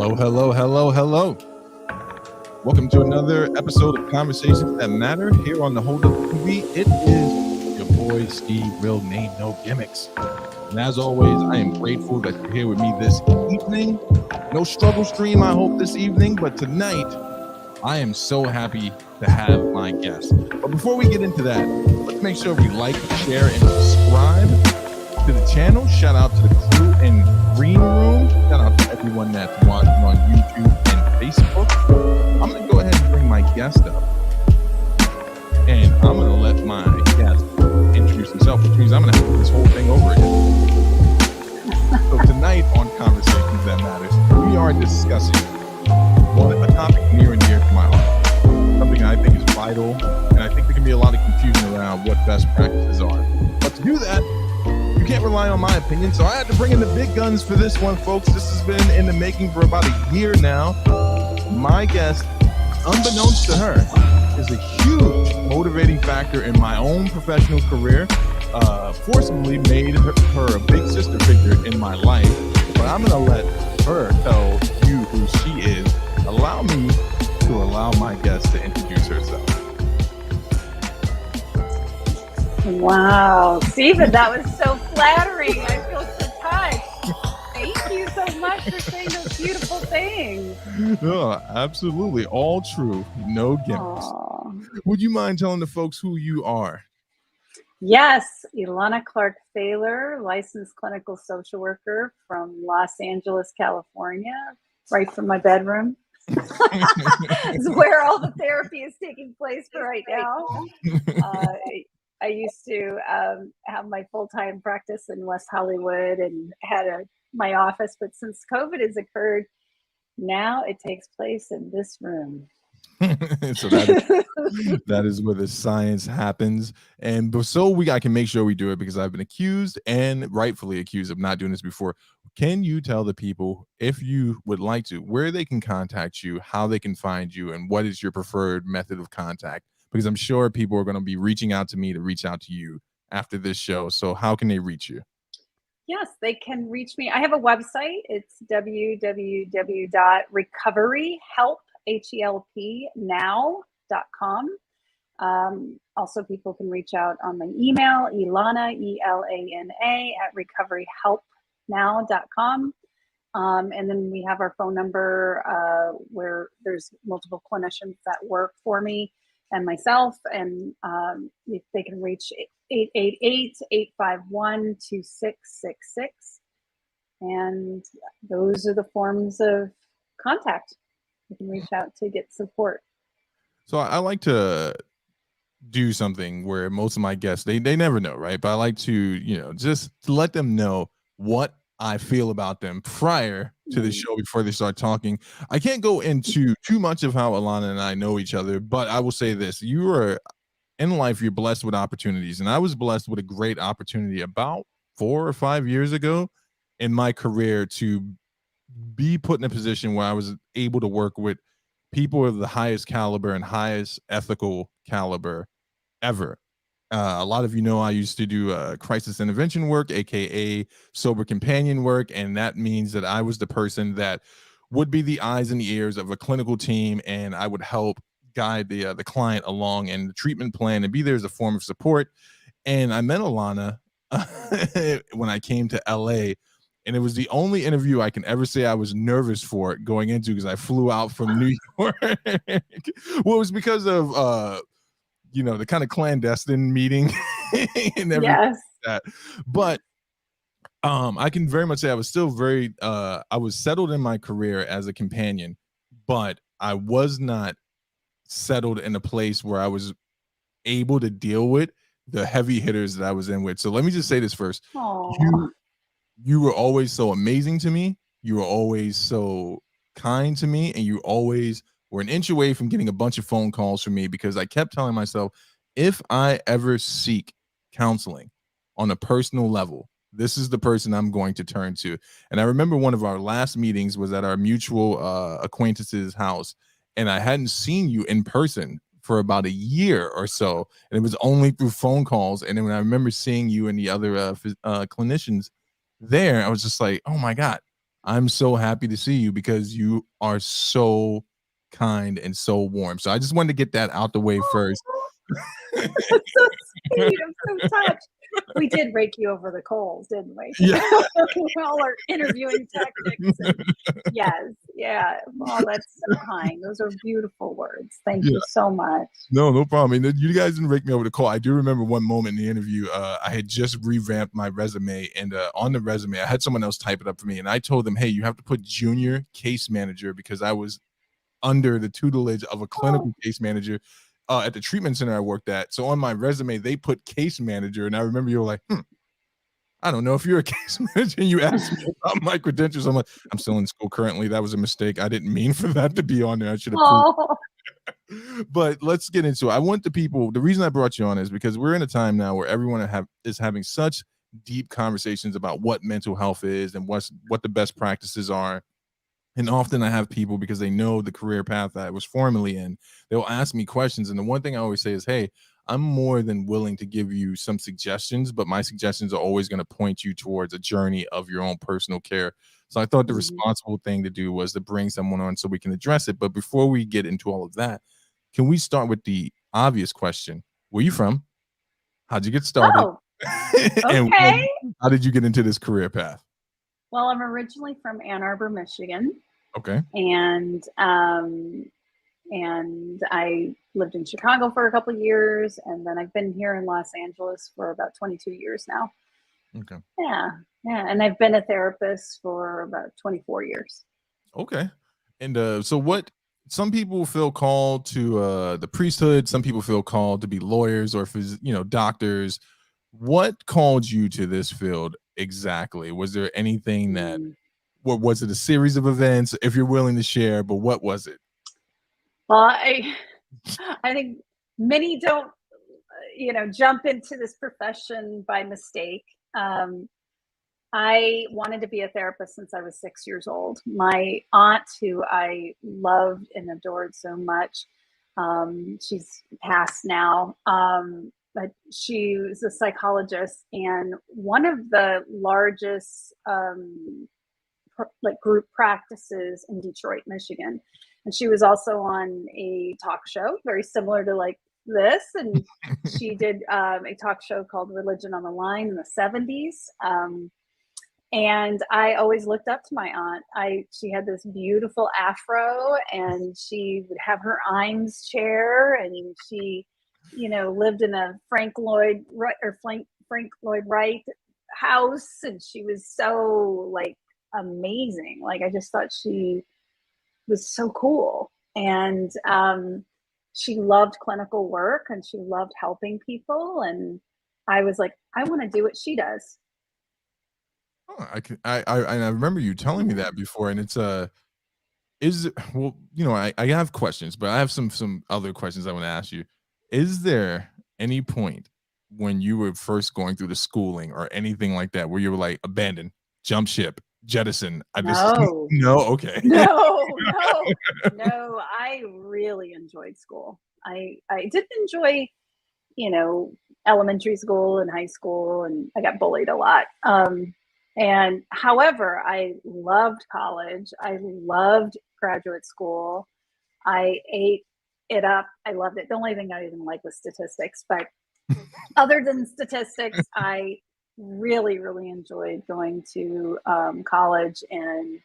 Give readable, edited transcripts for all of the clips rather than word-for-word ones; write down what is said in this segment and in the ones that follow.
Hello, hello, hello, hello. Welcome to another episode of Conversations That Matter here on the Hold Up TV. It is your boy Steve, real name, no gimmicks. And as always, I am grateful that you're here with me this evening. No struggle stream, I hope, this evening, but tonight I am so happy to have my guest. But before we get into that, let's make sure we like, share, and subscribe to the channel. Shout out to the crew in Green Room. Shout out to everyone that's watching on YouTube and Facebook. I'm going to go ahead and bring my guest up. And I'm going to let my guest introduce himself, which means I'm going to have to do this whole thing over again. So tonight on Conversations That Matters, we are discussing a topic near and dear to my heart. Something I think is vital, and I think there can be a lot of confusion around what best practices are. But to do that, you can't rely on my opinion, so I had to bring in the big guns for this one, folks. This has been in the making for about a year now. My guest, unbeknownst to her, is a huge motivating factor in my own professional career. Forcibly made her a big sister figure in my life, but I'm going to let her tell you who she is. Allow me to allow my guest to introduce herself. Wow, Stephen, that was so flattering. I feel so touched. Thank you so much for saying those beautiful things. Oh, absolutely. All true. No gimmicks. Aww. Would you mind telling the folks who you are? Yes, Elana Clark-Faler, licensed clinical social worker from Los Angeles, California, right from my bedroom. It's where all the therapy is taking place for right now. I used to have my full-time practice in West Hollywood and had my office, but since COVID has occurred, now it takes place in this room. So that is where the science happens, and I can make sure we do it, because I've been accused, and rightfully accused, of not doing this before. Can you tell the people, if you would like to, where they can contact you, how they can find you, and what is your preferred method of contact? Because I'm sure people are going to be reaching out to me to reach out to you after this show. So how can they reach you? Yes, they can reach me. I have a website. It's www.recoveryhelp.now.com. Also, people can reach out on my email, Elana, ELANA, @recoveryhelpnow.com. And then we have our phone number where there's multiple clinicians that work for me and myself, and they can reach 888-851-2666. And those are the forms of contact. You can reach out to get support. So I like to do something where most of my guests, they never know, right? But I like to, just to let them know what I feel about them prior to the show, before they start talking. I can't go into too much of how Elana and I know each other, but I will say this: you are in life, you're blessed with opportunities, and I was blessed with a great opportunity about 4 or 5 years ago in my career to be put in a position where I was able to work with people of the highest caliber and highest ethical caliber ever. A lot of I used to do crisis intervention work, aka sober companion work, and that means that I was the person that would be the eyes and the ears of a clinical team, and I would help guide the client along and the treatment plan and be there as a form of support. And I met Elana when I came to LA, and it was the only interview I can ever say I was nervous for going into, because I flew out from New York. Well, it was because of the kind of clandestine meeting and everything like that. But I can very much say I was still very I was settled in my career as a companion, but I was not settled in a place where I was able to deal with the heavy hitters that I was in with. So let me just say this first. You were always so amazing to me. You were always so kind to me, and you always were an inch away from getting a bunch of phone calls from me, because I kept telling myself, if I ever seek counseling on a personal level, this is the person I'm going to turn to. And I remember one of our last meetings was at our mutual acquaintance's house, and I hadn't seen you in person for about a year or so, and it was only through phone calls. And then when I remember seeing you and the other clinicians there, I was just like, oh my God, I'm so happy to see you because you are so kind and so warm. So I just wanted to get that out the way first. That's so sweet. I'm so touched. We did rake you over the coals, didn't we? Yeah. All our interviewing tactics. And yes, yeah. Oh, that's so kind. Those are beautiful words. Thank Yeah. you so much. No problem. I mean, you guys didn't rake me over the call. I do remember one moment in the interview. I had just revamped my resume, and on the resume, I had someone else type it up for me, and I told them, "Hey, you have to put junior case manager because I was under the tutelage of a clinical case manager at the treatment center I worked at. So on my resume, they put case manager, and I remember you were like, I don't know if you're a case manager. And you asked me about my credentials. I'm like, I'm still in school currently. That was a mistake. I didn't mean for that to be on there. I should have proved." Oh, But let's get into it. I want the people. The reason I brought you on is because we're in a time now where everyone is having such deep conversations about what mental health is and what the best practices are. And often I have people, because they know the career path that I was formerly in, they'll ask me questions. And the one thing I always say is, hey, I'm more than willing to give you some suggestions, but my suggestions are always going to point you towards a journey of your own personal care. So I thought the mhm. responsible thing to do was to bring someone on so we can address it. But before we get into all of that, can we start with the obvious question? Where you from? How'd you get started? Oh, And okay. how did you get into this career path? Well, I'm originally from Ann Arbor, Michigan, Okay. and I lived in Chicago for a couple of years, and then I've been here in Los Angeles for about 22 years now. Okay. Yeah, yeah, and I've been a therapist for about 24 years. Okay. And so what some people feel called to the priesthood, some people feel called to be lawyers or doctors. What called you to this field exactly? Was there anything that Mm. what was it a series of events if you're willing to share, but what was it? Well, I think many don't, jump into this profession by mistake. I wanted to be a therapist since I was 6 years old. My aunt, who I loved and adored so much, she's passed now, but she was a psychologist and one of the largest like group practices in Detroit, Michigan. And she was also on a talk show very similar to like this. And she did a talk show called Religion on the Line in the 70s. And I always looked up to my aunt. She had this beautiful afro, and she would have her Imes chair, and she, lived in a Frank Lloyd Wright house, and she was so like amazing. Like I just thought she was so cool, and she loved clinical work, and she loved helping people, and I was like, I want to do what she does. Oh, I remember you telling me that before, and it's is well, I have questions, but I have some other questions I want to ask you. Is there any point when you were first going through the schooling or anything like that where you were like abandon, jump ship, jettison? I just No, no, okay. no. I really enjoyed school. I did enjoy, elementary school and high school, and I got bullied a lot. And however, I loved college. I loved graduate school. I ate it up. I loved it. The only thing I didn't like was statistics, but other than statistics, I really, really enjoyed going to college, and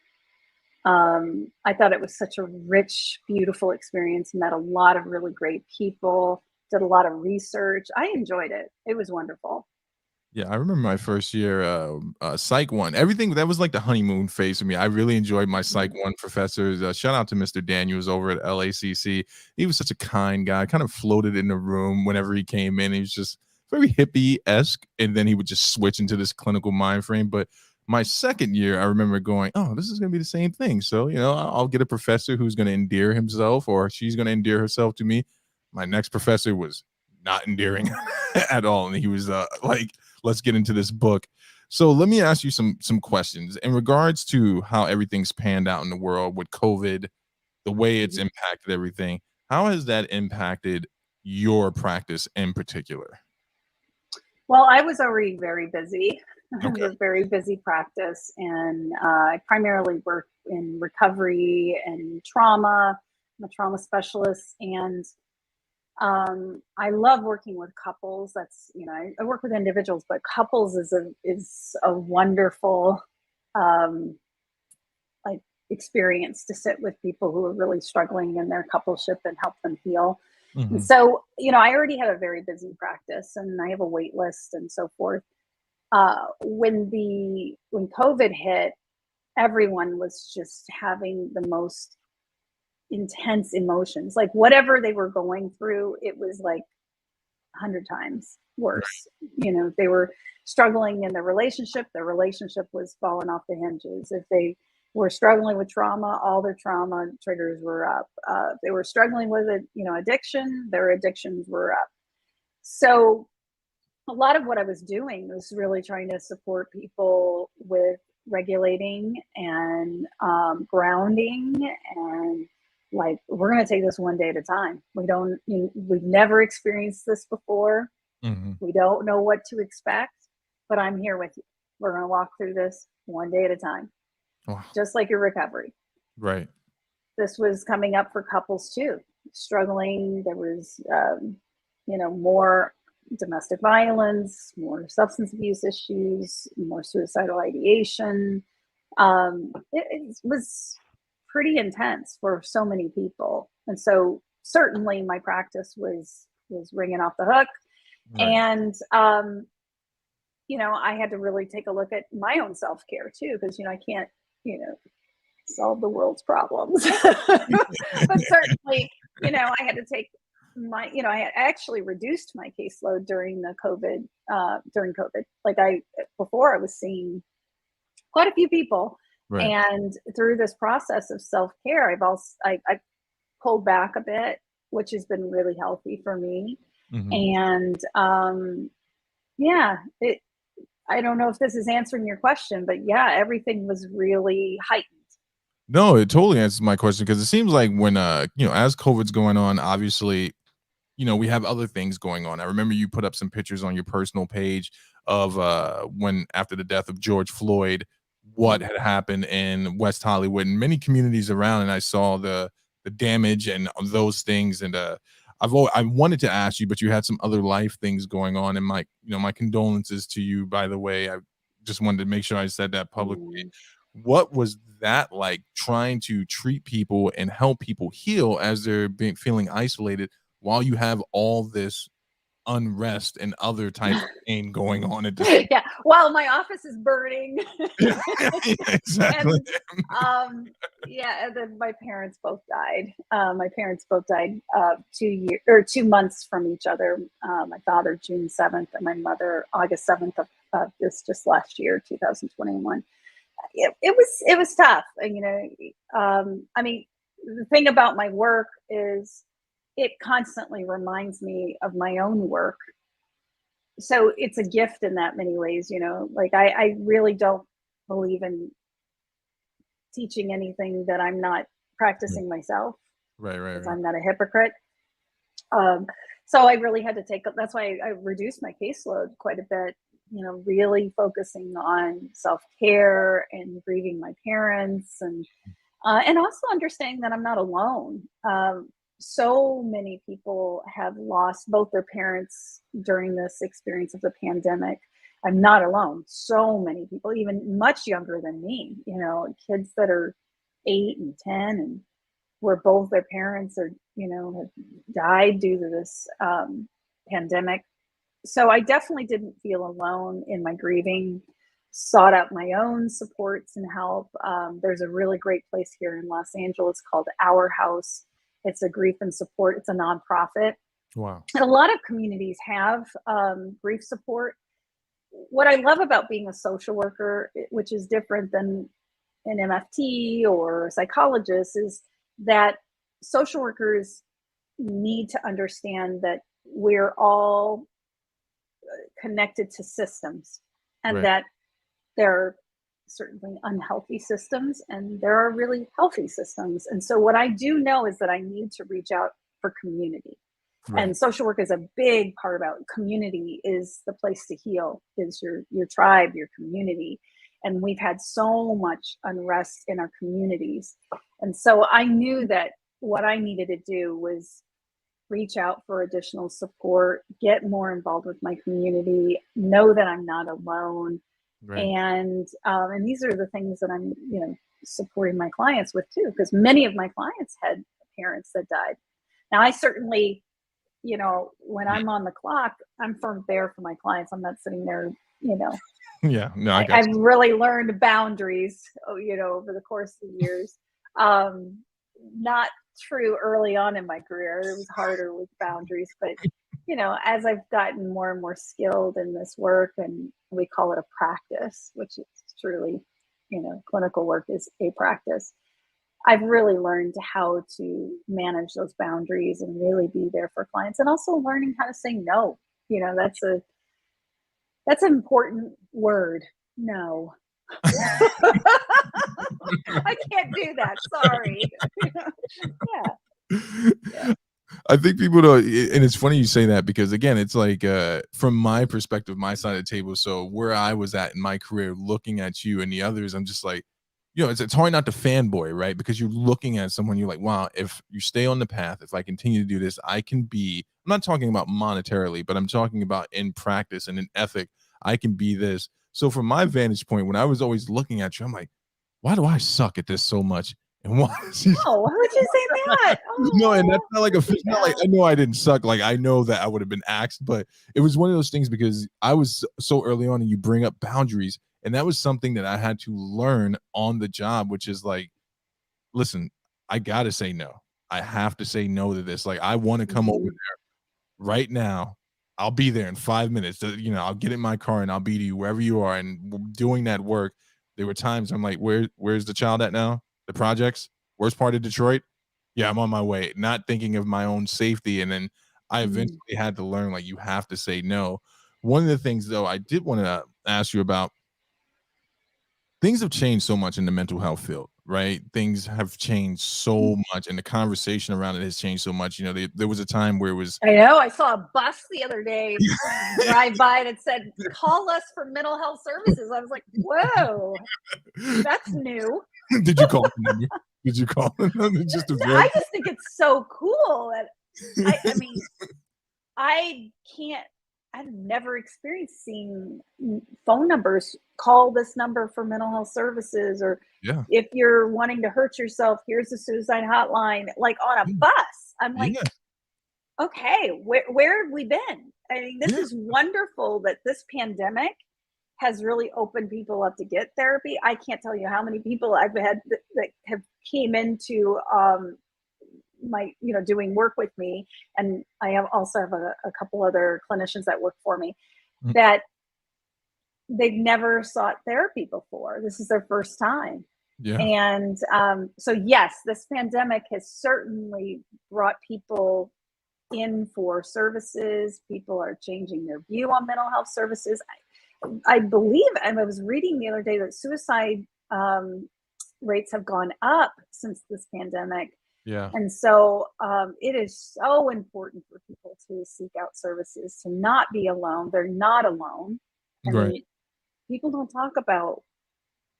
I thought it was such a rich, beautiful experience. Met a lot of really great people. Did a lot of research. I enjoyed it. It was wonderful. Yeah, I remember my first year, Psych 1. Everything that was like the honeymoon phase for me. I really enjoyed my Psych 1 professors. Shout out to Mr. Daniels over at LACC. He was such a kind guy, kind of floated in the room whenever he came in. He was just very hippie-esque, and then he would just switch into this clinical mind frame. But my second year, I remember going, oh, this is going to be the same thing. So, I'll get a professor who's going to endear himself, or she's going to endear herself to me. My next professor was not endearing at all. And he was like, let's get into this book. So let me ask you some questions in regards to how everything's panned out in the world with COVID, the way it's Mhm. impacted everything. How has that impacted your practice in particular? Well, I was already very busy I have a very busy practice, and I primarily work in recovery and trauma. I'm a trauma specialist, and I love working with couples. That's, I work with individuals, but couples is a wonderful um, like experience to sit with people who are really struggling in their coupleship and help them heal. And Hmm. so, I already have a very busy practice, and I have a wait list and so forth. When COVID hit, everyone was just having the most intense emotions. Like whatever they were going through, it was like 100 times worse. They were struggling in their relationship. Their relationship was falling off the hinges. If they were struggling with trauma, all their trauma triggers were up. If they were struggling with addiction, their addictions were up. So a lot of what I was doing was really trying to support people with regulating and grounding, and like, we're going to take this one day at a time. We've never experienced this before. Hmm. We don't know what to expect, but I'm here with you. We're going to walk through this one day at a time, Wow. just like your recovery. Right. This was coming up for couples too, struggling. There was, more domestic violence, more substance abuse issues, more suicidal ideation. It was pretty intense for so many people, and so certainly my practice was ringing off the hook. Right. And I had to really take a look at my own self care too, because I can't, solve the world's problems. But certainly, I had to take I actually reduced my caseload during the during COVID. Like before I was seeing quite a few people. Right. And through this process of self-care, I pulled back a bit, which has been really healthy for me. Hmm. And yeah, I don't know if this is answering your question, but yeah, everything was really heightened. No, it totally answers my question because it seems like when as COVID's going on, obviously, we have other things going on. I remember you put up some pictures on your personal page of when after the death of George Floyd, what Mhm. had happened in West Hollywood and many communities around, and I saw the damage and those things. And I wanted to ask you, but you had some other life things going on, and my condolences to you. By the way, I just wanted to make sure I said that publicly. Mm. What was that like, trying to treat people and help people heal as they're being feeling isolated while you have all this unrest and other types of pain going on at this? Yeah, while my office is burning. Yeah, exactly. And yeah, and then my parents both died. My parents both died 2 years or 2 months from each other. My father June 7th, and my mother August 7th of this just last year, 2021. It was tough. And I mean, the thing about my work is it constantly reminds me of my own work. So it's a gift in that many ways. Like I really don't believe in teaching anything that I'm not practicing myself, Right, right, because right. I'm not a hypocrite. Um, so I really had to that's why I reduced my caseload quite a bit, really focusing on self-care and grieving my parents, and also understanding that I'm not alone. So many people have lost both their parents during this experience of the pandemic. I'm not alone. So many people, even much younger than me, kids that are 8 and 10, and where both their parents have died due to this pandemic. So I definitely didn't feel alone in my grieving. Sought out my own supports and help. There's a really great place here in Los Angeles called Our House. It's a grief and support. It's a nonprofit, Wow. and a lot of communities have grief support. What I love about being a social worker, which is different than an MFT or a psychologist, is that social workers need to understand that we're all connected to systems, and Right. that there are certainly unhealthy systems and there are really healthy systems. And so what I do know is that I need to reach out for community. Right. And social work is a big part about community, is the place to heal, is your tribe, your community. And we've had so much unrest in our communities. And so I knew that what I needed to do was reach out for additional support, get more involved with my community, know that I'm not alone. Right. And these are the things that I'm, supporting my clients with too, because many of my clients had parents that died. Now, I certainly, when I'm on the clock, I'm firm there for my clients. I'm not sitting there, Yeah. No, I got I've really learned boundaries, over the course of the years. Not true early on in my career. It was harder with boundaries, but as I've gotten more and more skilled in this work, and we call it a practice, which is truly, clinical work is a practice. I've really learned how to manage those boundaries and really be there for clients, and also learning how to say no. That's an important word. No. I can't do that. Sorry. Yeah. Yeah. I think people don't, and it's funny you say that because again, it's like from my perspective, my side of the table. So where I was at in my career, looking at you and the others, I'm just like, it's hard not to fanboy, right? Because you're looking at someone, you're like, wow, if you stay on the path, if I continue to do this, I can be. I'm not talking about monetarily, but I'm talking about in practice and in ethic, I can be this. So from my vantage point, when I was always looking at you, I'm like, why do I suck at this so much? And why is he Oh, why would you say that? no, and that's Oh, not like don't a do not like that. I know I didn't suck. Like I know that I would have been axed, but it was one of those things because I was so early on and you bring up boundaries. And that was something that I had to learn on the job, which is like, listen, I gotta say no. I have to say no to this. Like I want to come over Mhm. right now. I'll be there in 5 minutes. I'll get in my car and I'll be to you wherever you are. And doing that work, there were times I'm like, where's the child at now? The projects? Worst part of Detroit? Yeah, I'm on my way. Not thinking of my own safety. And then I Mm. eventually had to learn like you have to say no. One of the things though I did want to ask you about, things have changed so much in the mental health field, right? Things have changed so much, and the conversation around it has changed so much. There was a time where it was, I know. I saw a bus the other day drive by that said, "Call us for mental health services." I was like, "Whoa, that's new." did you call the number? Did you call the number just to I verify? just think it's so cool that I mean, I can't. I've never experienced seeing phone numbers. Call this number for mental health services, or Yeah, if you're wanting to hurt yourself, here's the suicide hotline. Like on a yeah, bus, I'm like, yeah, okay, where have we been? I mean, this yeah, is wonderful that this pandemic has really opened people up to get therapy. I can't tell you how many people I've had that have came into my doing work with me, and I have also have a couple other clinicians that work for me mm, that they've never sought therapy before. This is their first time. yeah, And so yes, this pandemic has certainly brought people in for services. People are changing their view on mental health services. I believe, and I was reading the other day that suicide rates have gone up since this pandemic. yeah. And so it is so important for people to seek out services, to not be alone. They're not alone. I Right. mean, people don't talk about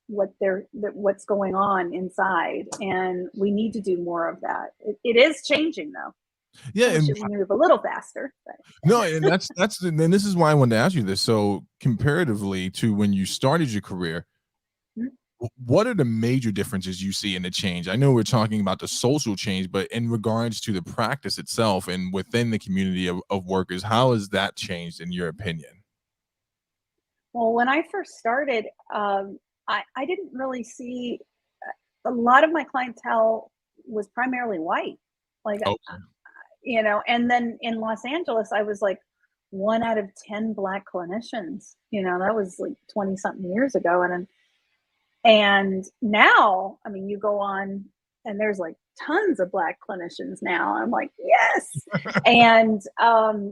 what's going on inside, and we need to do more of that. It is changing though. Yeah, I wish and it would move a little faster, but no, and then this is why I wanted to ask you this. So comparatively to when you started your career, what are the major differences you see in the change? I know we're talking about the social change, but in regards to the practice itself and within the community of workers, how has that changed in your opinion? well, when I first started, I didn't really see a lot of my clientele was primarily white. Like, Okay. and then in Los Angeles, I was like one out of 10 Black clinicians. That was like 20 something years ago. And now, I mean, you go on and there's like tons of Black clinicians now. I'm like, yes. And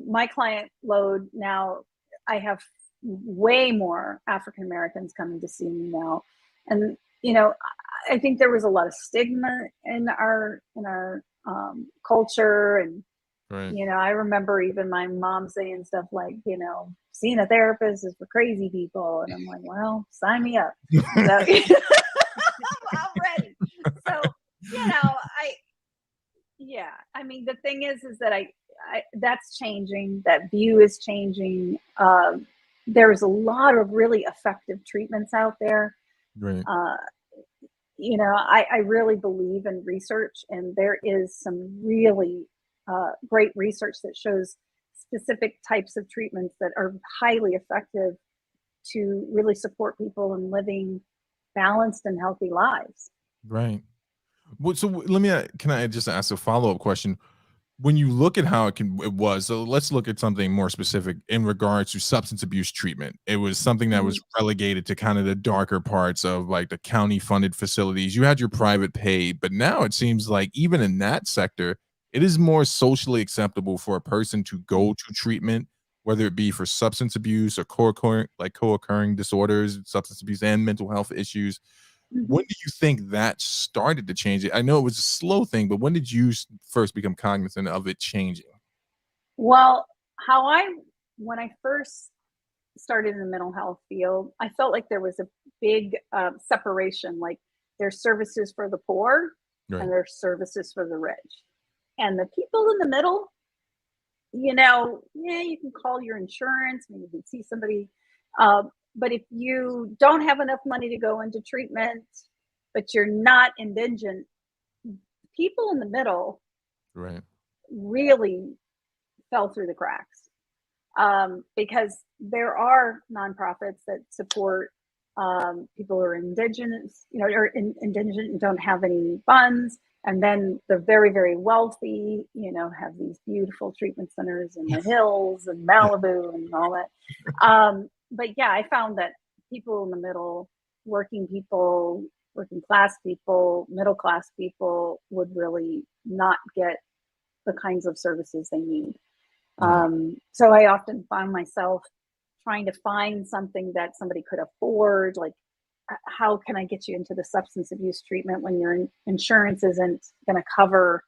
my client load now, I have way more African Americans coming to see me now. And, I think there was a lot of stigma in our culture, and Right. I remember even my mom saying stuff like, seeing a therapist is for crazy people. And I'm like, well, sign me up. So I'm ready. So, I mean, the thing is that that's changing. That view is changing. There's a lot of really effective treatments out there. Right. I really believe in research, and there is some really great research that shows specific types of treatments that are highly effective to really support people in living balanced and healthy lives. Right. Well, so let me can I just ask a follow-up question? When you look at how it was, so let's look at something more specific in regards to substance abuse treatment. It was something that was Mhm. relegated to kind of the darker parts of like the county funded facilities. You had your private pay, but now it seems like even in that sector, it is more socially acceptable for a person to go to treatment, whether it be for substance abuse or co-occurring disorders, substance abuse and mental health issues. Mhm. When do you think that started to change it? I know it was a slow thing, but when did you first become cognizant of it changing? Well, when I first started in the mental health field, I felt like there was a big separation. Like there's services for the poor Right. and there's services for the rich. And the people in the middle, yeah, you can call your insurance, maybe you can see somebody. But if you don't have enough money to go into treatment, but you're not indigent, people in the middle Right. really fell through the cracks, because there are nonprofits that support people who are indigenous, or indigent and don't have any funds. And then the very, very wealthy, have these beautiful treatment centers in the hills and Yeah. Malibu and all that. But yeah, I found that people in the middle, working people, working class people, middle class people would really not get the kinds of services they need. Right. So I often find myself trying to find something that somebody could afford. Like, how can I get you into the substance abuse treatment when your insurance isn't going to cover,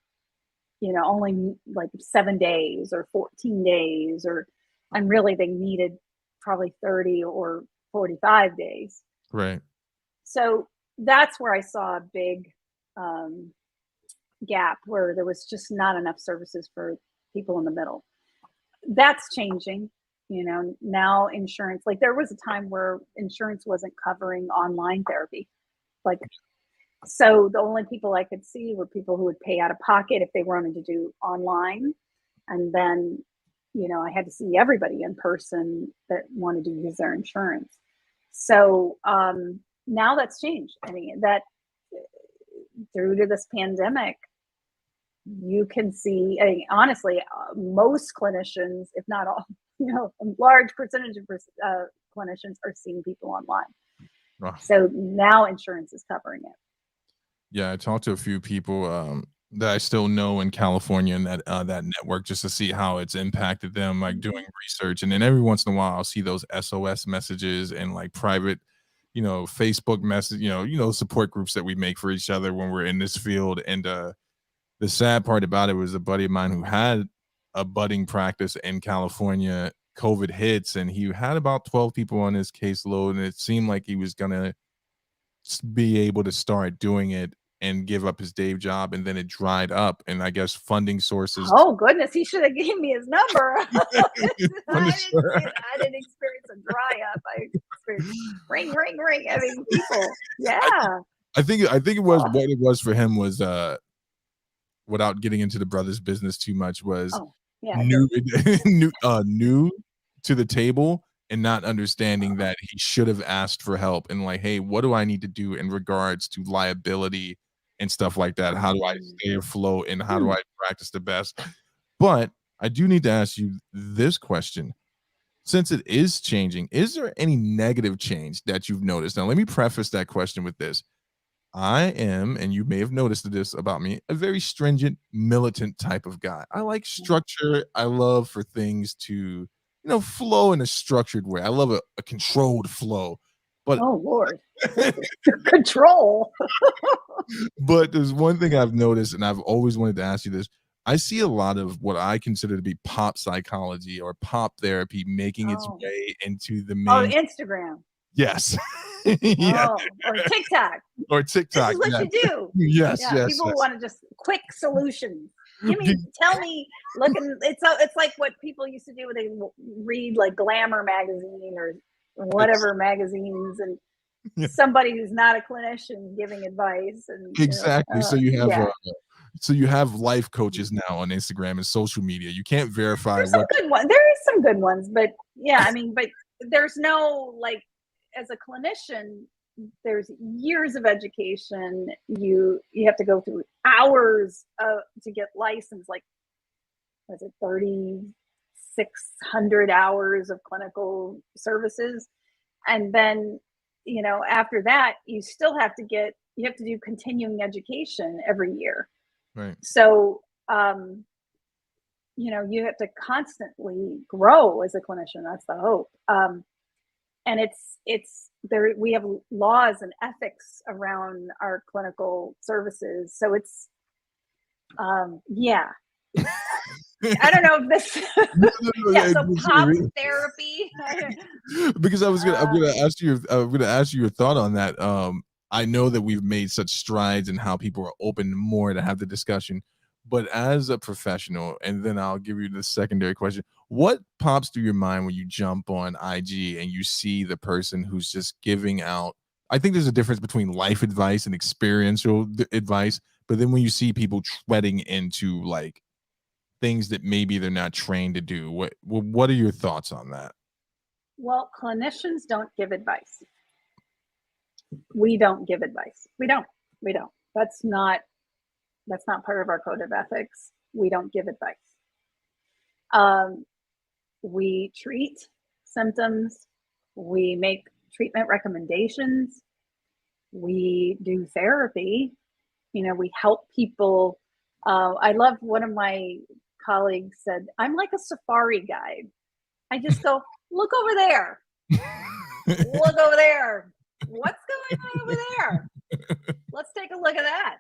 only like 7 days or 14 days, and really they needed probably 30 or 45 days. Right. So that's where I saw a big um, gap where there was just not enough services for people in the middle. That's changing. Now insurance, like there was a time where insurance wasn't covering online therapy. Like, so the only people I could see were people who would pay out of pocket if they wanted to do online. And then, I had to see everybody in person that wanted to use their insurance. So now that's changed. I mean, that through to this pandemic, you can see, I mean, honestly, most clinicians, if not all, a large percentage of clinicians are seeing people online. Oh, So now insurance is covering it. yeah, I talked to a few people that I still know in California and that network just to see how it's impacted them, like doing Mhm. research. And then every once in a while, I'll see those SOS messages and like private, Facebook message, support groups that we make for each other when we're in this field. And the sad part about it was a buddy of mine who had a budding practice in California. COVID hits, and he had about 12 people on his caseload, and it seemed like he was gonna be able to start doing it and give up his day job, and then it dried up. And I guess funding sources. Oh goodness, he should have gave me his number. Funding I didn't experience a dry up. I experienced ring, ring, ring. I mean, people, I, yeah. I think it was Oh, what it was for him was without getting into the brother's business too much was oh, yeah, new new to the table and not understanding uh, that he should have asked for help and like, hey, what do I need to do in regards to liability and stuff like that? How do I um, stay afloat and how do hmm. I practice the best? But I do need to ask you this question. Since it is changing, is there any negative change that you've noticed? Now, let me preface that question with this. I am, and you may have noticed this about me, a very stringent, militant type of guy. I like structure. I love for things to, flow in a structured way. I love a controlled flow. But Oh Lord, control. but there's one thing I've noticed, and I've always wanted to ask you this. I see a lot of what I consider to be pop psychology or pop therapy making its Oh, way into the oh, main. Instagram. Yes. Yeah. Oh, or TikTok. Or This TikTok. is what Yes. you do. Yes. Yeah, Yes. people Yes. want to just quick solutions. Gi- Tell me. Look, and it's like what people used to do when they read like Glamour magazine or ex- whatever magazines, and yeah, somebody who's not a clinician giving advice, and exactly. yeah. So you have life coaches now on Instagram and social media. You can't verify There's some what. good ones. There is some good ones, but yeah, I mean, but there's no like, as a clinician, there's years of education. You have to go through hours to get licensed. Like, was it 3,600 hours of clinical services, and then after that, you have to do continuing education every year. Right. So you have to constantly grow as a clinician. That's the hope. And it's there. We have laws and ethics around our clinical services. So it's yeah. I don't know if this. No, no, no, Yeah. yeah, So pop therapy. because I'm uh, gonna ask you I'm gonna ask you your thought on that. I know that we've made such strides in how people are open more to have the discussion, but as a professional, and then I'll give you the secondary question: what pops through your mind when you jump on IG and you see the person who's just giving out? I think there's a difference between life advice and experiential advice, but then when you see people treading into like things that maybe they're not trained to do, what are your thoughts on that? well, clinicians don't give advice. We don't give advice. We don't. We don't. That's not part of our code of ethics. We don't give advice. Um, we treat symptoms. We make treatment recommendations. We do therapy. We help people. I love, one of my colleagues said, I'm like a safari guide. I just go, look over there. Look over there. What's going on over there? Let's take a look at that.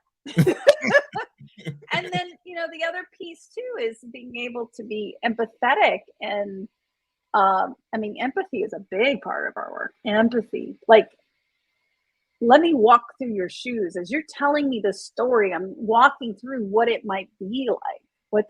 And then, the other piece too is being able to be empathetic. And empathy is a big part of our work. Empathy, like, let me walk through your shoes. As you're telling me the story, I'm walking through what it might be like, what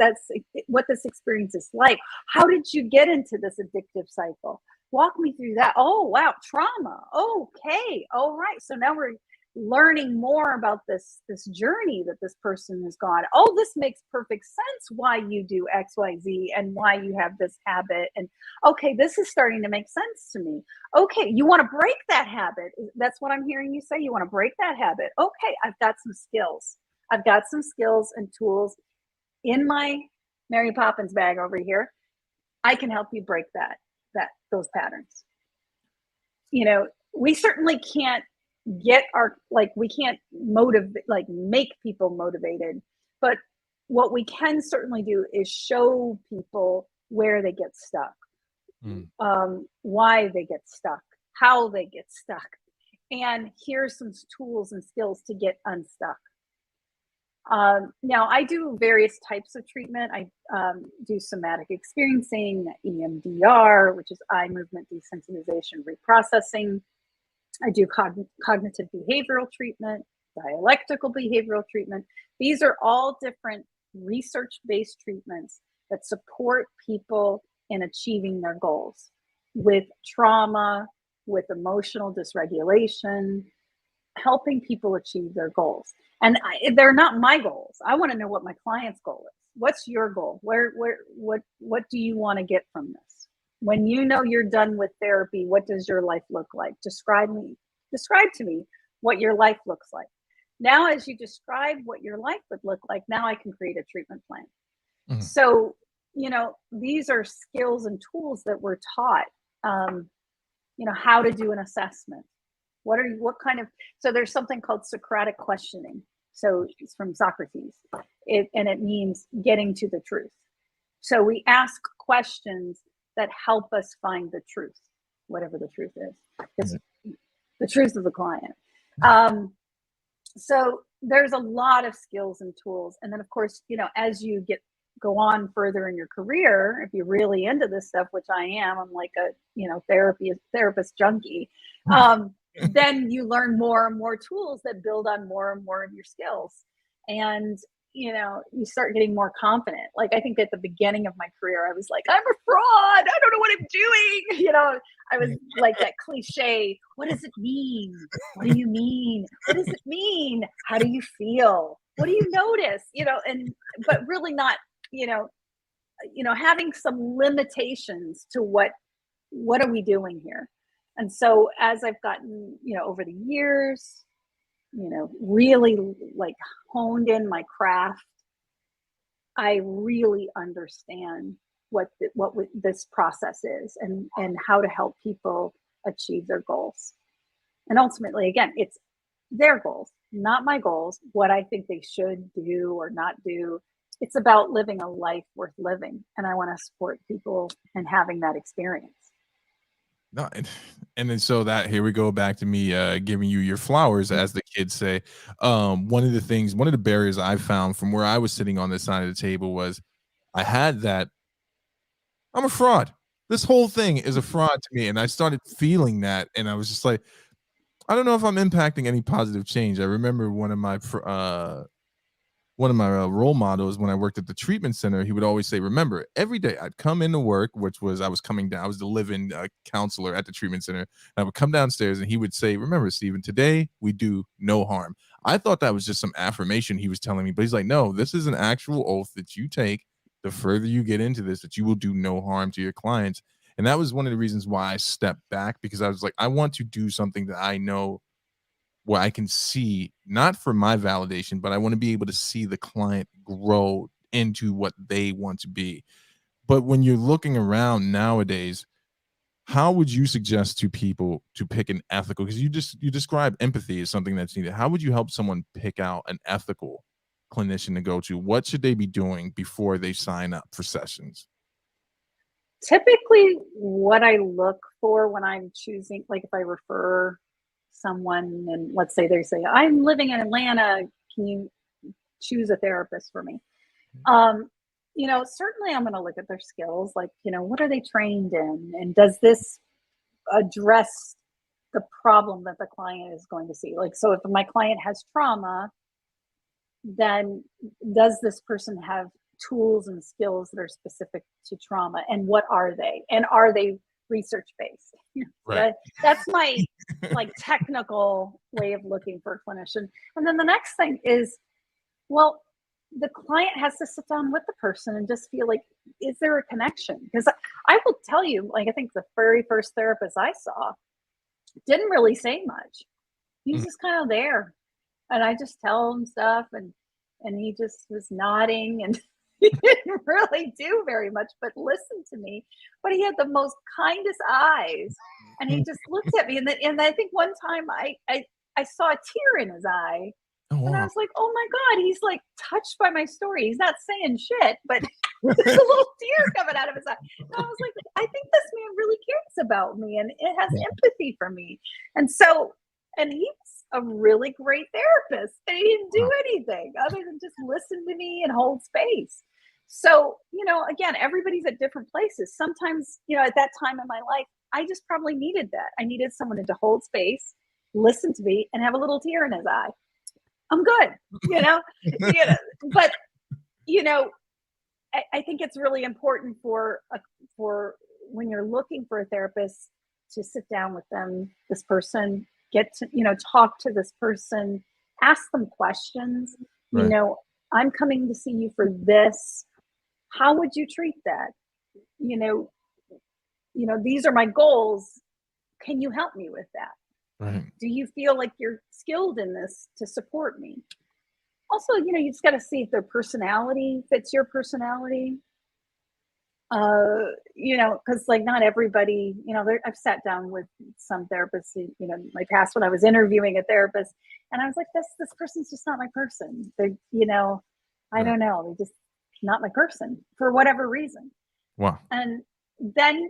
this experience is like. How did you get into this addictive cycle? Walk me through that. Oh, wow, trauma. Okay, all right. So now we're learning more about this journey that this person has gone. Oh, this makes perfect sense why you do XYZ and why you have this habit. And okay, this is starting to make sense to me. Okay, you want to break that habit. That's what I'm hearing you say. You want to break that habit. Okay, I've got some skills. I've got some skills and tools in my Mary Poppins bag over here. I can help you break those patterns. We certainly can't we can't make people motivated, but what we can certainly do is show people where they get stuck, why they get stuck, how they get stuck, and here's some tools and skills to get unstuck. Now, I do various types of treatment. I do somatic experiencing, EMDR, which is eye movement desensitization reprocessing. I do cognitive behavioral treatment, dialectical behavioral treatment. These are all different research-based treatments that support people in achieving their goals with trauma, with emotional dysregulation, helping people achieve their goals. And they're not my goals. I want to know what my client's goal is. What's your goal? What do you want to get from this? When you're done with therapy, what does your life look like? Describe to me what your life looks like. Now, as you describe what your life would look like, now I can create a treatment plan. Mm-hmm. So, these are skills and tools that we're taught, how to do an assessment. So there's something called Socratic questioning. So it's from Socrates, and it means getting to the truth. So we ask questions that help us find the truth, whatever the truth is. It's the truth of the client. So there's a lot of skills and tools. And then of course, as you go on further in your career, if you're really into this stuff, which I am, I'm like a, therapist junkie. Then you learn more and more tools that build on more and more of your skills. And, you start getting more confident. Like, I think at the beginning of my career, I was like, I'm a fraud. I don't know what I'm doing. I was like that cliche. What does it mean? What do you mean? What does it mean? How do you feel? What do you notice? But really not, having some limitations to what are we doing here? And so as I've gotten, over the years, really like honed in my craft, I really understand what this process is and how to help people achieve their goals. And ultimately, again, it's their goals, not my goals, what I think they should do or not do. It's about living a life worth living. And I want to support people and having that experience. No, and then so that here we go back to me giving you your flowers, as the kids say. One of the barriers I found from where I was sitting on this side of the table was I had that I'm a fraud. This whole thing is a fraud to me. And I started feeling that, and I was just like, I don't know if I'm impacting any positive change. I remember one of my role models when I worked at the treatment center. He would always say, remember, every day I'd come into work, which was I was coming down. I was the live-in counselor at the treatment center. And I would come downstairs and he would say, remember, Stephen, today we do no harm. I thought that was just some affirmation he was telling me, but he's like, no, this is an actual oath that you take the further you get into this, that you will do no harm to your clients. And that was one of the reasons why I stepped back, because I was like, I want to do something that I know where I can see, not for my validation, but I want to be able to see the client grow into what they want to be. But when you're looking around nowadays, how would you suggest to people to pick an ethical? Because you describe empathy as something that's needed. How would you help someone pick out an ethical clinician to go to? What should they be doing before they sign up for sessions? Typically, what I look for when I'm choosing, like if I refer someone and let's say they say, I'm living in Atlanta, can you choose a therapist for me? Certainly I'm going to look at their skills, like, what are they trained in? And does this address the problem that the client is going to see? Like, so if my client has trauma, then does this person have tools and skills that are specific to trauma? And what are they? And are they research based? Right. That's my like technical way of looking for a clinician. And then the next thing is, well, the client has to sit down with the person and just feel like, is there a connection? Because I will tell you, like, I think the very first therapist I saw didn't really say much. He was just kind of there. And I just tell him stuff and he just was nodding and he didn't really do very much but listen to me. But he had the most kindest eyes. And he just looked at me. And I think one time I saw a tear in his eye. Oh, wow. And I was like, oh my God, he's like touched by my story. He's not saying shit, but there's a little tear coming out of his eye. And I was like, I think this man really cares about me and it has empathy for me. And he's a really great therapist. And he didn't do anything other than just listen to me and hold space. So, again, everybody's at different places. Sometimes, at that time in my life, I just probably needed that. I needed someone to hold space, listen to me, and have a little tear in his eye. I'm good, but I think it's really important for when you're looking for a therapist to sit down with them, this person, get to, talk to this person, ask them questions. Right. I'm coming to see you for this. How would you treat that? These are my goals. Can you help me with that? Right. Do you feel like you're skilled in this to support me? Also, you just got to see if their personality fits your personality. Because like not everybody, I've sat down with some therapists, in my past when I was interviewing a therapist, and I was like, this person's just not my person. They, I don't know, they're just not my person for whatever reason. Wow. And then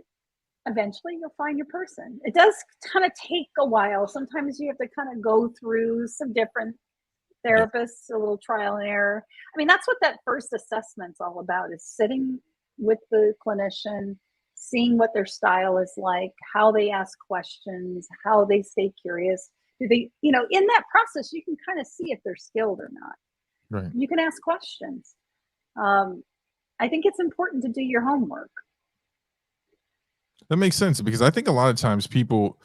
eventually you'll find your person. It does kind of take a while. Sometimes you have to kind of go through some different therapists, a little trial and error. I mean, that's what that first assessment's all about, is sitting with the clinician, seeing what their style is like, how they ask questions, how they stay curious. Do they, in that process, you can kind of see if they're skilled or not. Right. You can ask questions. I think it's important to do your homework. That makes sense, because I think a lot of times people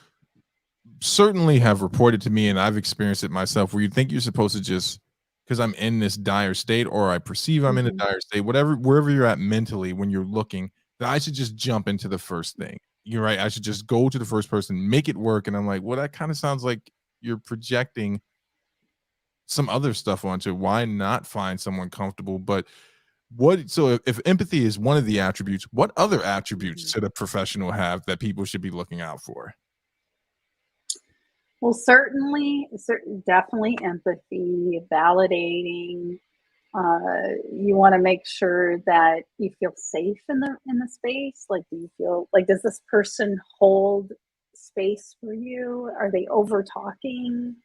certainly have reported to me, and I've experienced it myself, where you think you're supposed to just, because I'm in this dire state, or I perceive I'm in a dire state, wherever you're at mentally when you're looking, that I should just jump into the first thing. You're right. I should just go to the first person, make it work. And I'm like, well, that kind of sounds like you're projecting some other stuff onto it. Why not find someone comfortable? But so if empathy is one of the attributes, what other attributes should a professional have that people should be looking out for? Well, definitely empathy, validating. You want to make sure that you feel safe in the space. Like, do you feel like, does this person hold space for you? Are they over talking?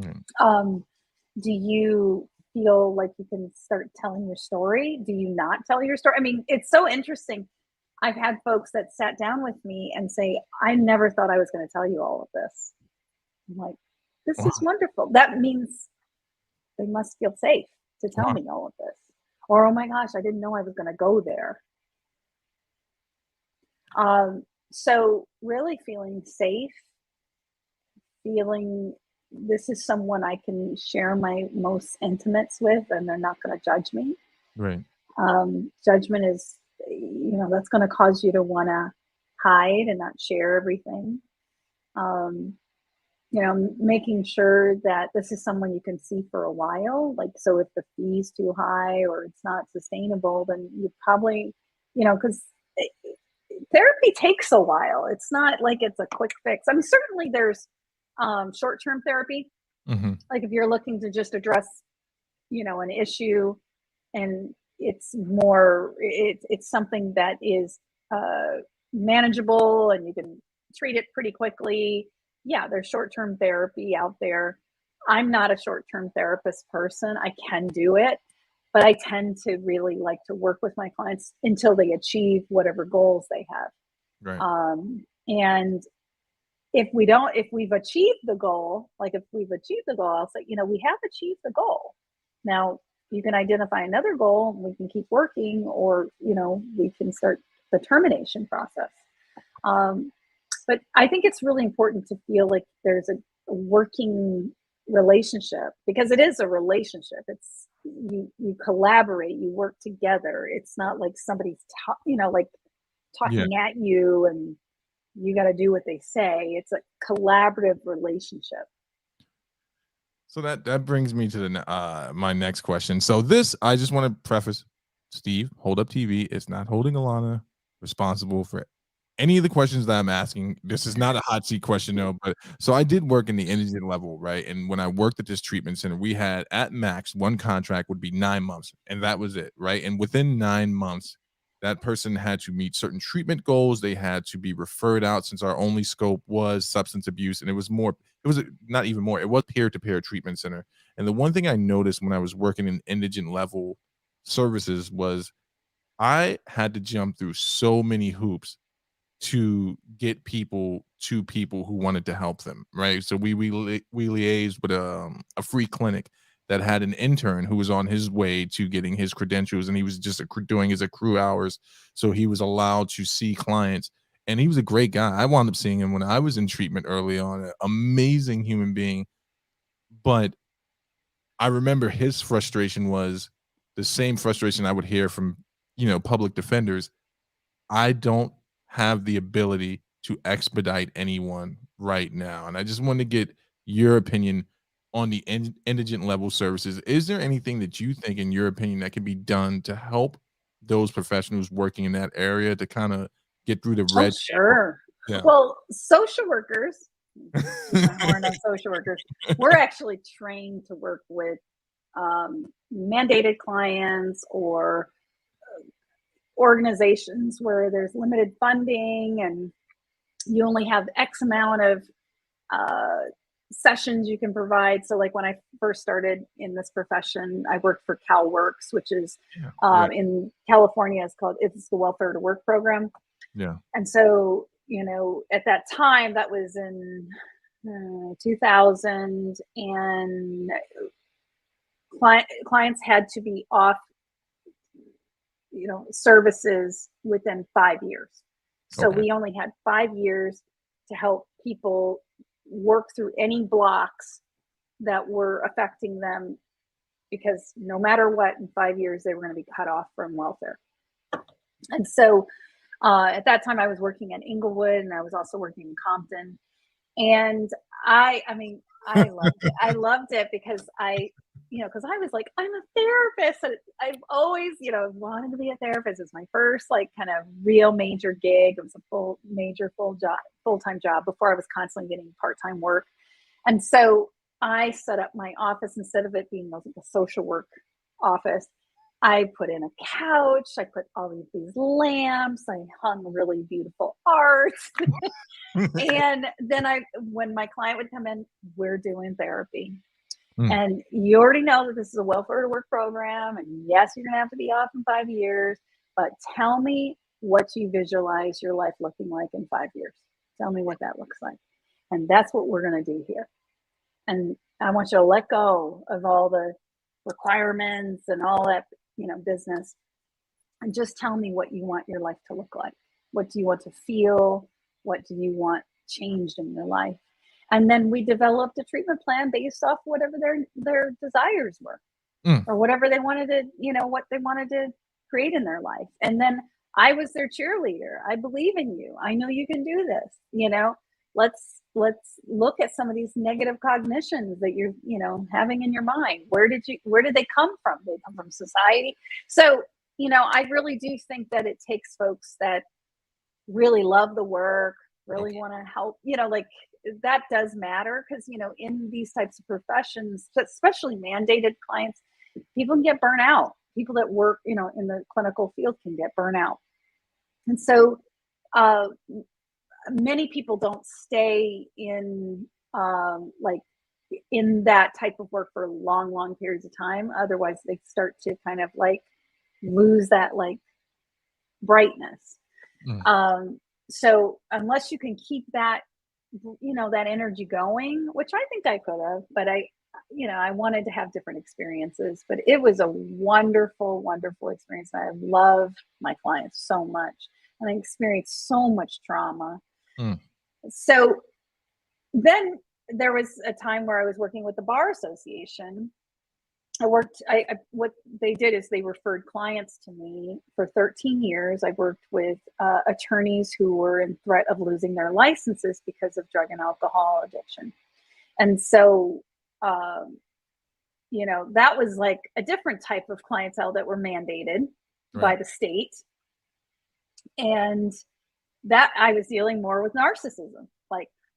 Do you feel like you can start telling your story? Do you not tell your story? I mean, it's so interesting. I've had folks that sat down with me and say, I never thought I was going to tell you all of this. I'm like, this is wonderful. That means they must feel safe to tell me all of this. Or, oh my gosh, I didn't know I was going to go there. So really feeling safe, feeling this is someone I can share my most intimates with, and they're not going to judge me. Right. Judgment is, that's going to cause you to want to hide and not share everything. Making sure that this is someone you can see for a while. Like, so if the fee's too high or it's not sustainable, then you probably, because therapy takes a while. It's not like it's a quick fix. I mean, certainly there's short-term therapy. Like if you're looking to just address, an issue, and it's something that is manageable and you can treat it pretty quickly. Yeah, there's short-term therapy out there. I'm not a short-term therapist person. I can do it, but I tend to really like to work with my clients until they achieve whatever goals they have. Right. And if we've achieved the goal, I'll say, we have achieved the goal. Now you can identify another goal and we can keep working, or, we can start the termination process. But I think it's really important to feel like there's a working relationship, because it is a relationship. It's you collaborate, you work together. It's not like somebody's talking at you and you got to do what they say. It's a collaborative relationship. So that brings me to my next question. So this, I just want to preface, Steve, Hold Up TV, it's not holding Elana responsible for any of the questions that I'm asking. This is not a hot seat question, no. But so I did work in the indigent level, right? And when I worked at this treatment center, we had at max one contract would be 9 months, and that was it, right? And within 9 months, that person had to meet certain treatment goals. They had to be referred out, since our only scope was substance abuse, and it was not even more. It was peer-to-peer treatment center. And the one thing I noticed when I was working in indigent level services was I had to jump through so many hoops to get people who wanted to help them, right? So we liaised with a free clinic that had an intern who was on his way to getting his credentials, and he was just doing his accrue hours, so he was allowed to see clients. And he was a great guy. I wound up seeing him when I was in treatment early on. An amazing human being. But I remember his frustration was the same frustration I would hear from, public defenders. I don't have the ability to expedite anyone right now. And I just want to get your opinion on the indigent level services. Is there anything that you think, in your opinion, that can be done to help those professionals working in that area to kind of get through the red? Sure. Yeah. Well, social workers, horn on social workers, we're actually trained to work with mandated clients or organizations where there's limited funding and you only have X amount of sessions you can provide. So like when I first started in this profession, I worked for CalWorks, which is in California, it's the Welfare to Work program. Yeah. And so, at that time, that was in 2000, and clients had to be off, services within 5 years. So we only had 5 years to help people work through any blocks that were affecting them, because no matter what, in 5 years, they were going to be cut off from welfare. And so at that time, I was working in Inglewood, and I was also working in Compton. And I loved it. I loved it because because I was like, I'm a therapist. And I've always, wanted to be a therapist. It's my first kind of real major gig. It was a full-time job before I was constantly getting part-time work. And so I set up my office, instead of it being like a social work office. I put in a couch. I put all of these lamps. I hung really beautiful art. And then when my client would come in, we're doing therapy. And you already know that this is a welfare to work program. And yes, you're going to have to be off in 5 years, but tell me what you visualize your life looking like in 5 years. Tell me what that looks like. And that's what we're going to do here. And I want you to let go of all the requirements and all that, business. And just tell me what you want your life to look like. What do you want to feel? What do you want changed in your life? And then we developed a treatment plan based off whatever their desires were, or whatever they wanted to, what they wanted to create in their life. And then I was their cheerleader. I believe in you. I know you can do this. Let's look at some of these negative cognitions that you're, having in your mind. Where did they come from? They come from society. So, I really do think that it takes folks that really love the work, really want to help, that does matter, because, in these types of professions, especially mandated clients, people can get burnt out. People that work, in the clinical field can get burnt out. And so many people don't stay in in that type of work for long periods of time. Otherwise they start to kind of lose that brightness. So unless you can keep that, that energy going, which I think I could have, but I wanted to have different experiences. But it was a wonderful, wonderful experience. I love my clients so much, and I experienced so much trauma. So then there was a time where I was working with the Bar Association. What they did is they referred clients to me for 13 years. I worked with attorneys who were in threat of losing their licenses because of drug and alcohol addiction. And so, that was a different type of clientele that were mandated by the state. And that I was dealing more with narcissism.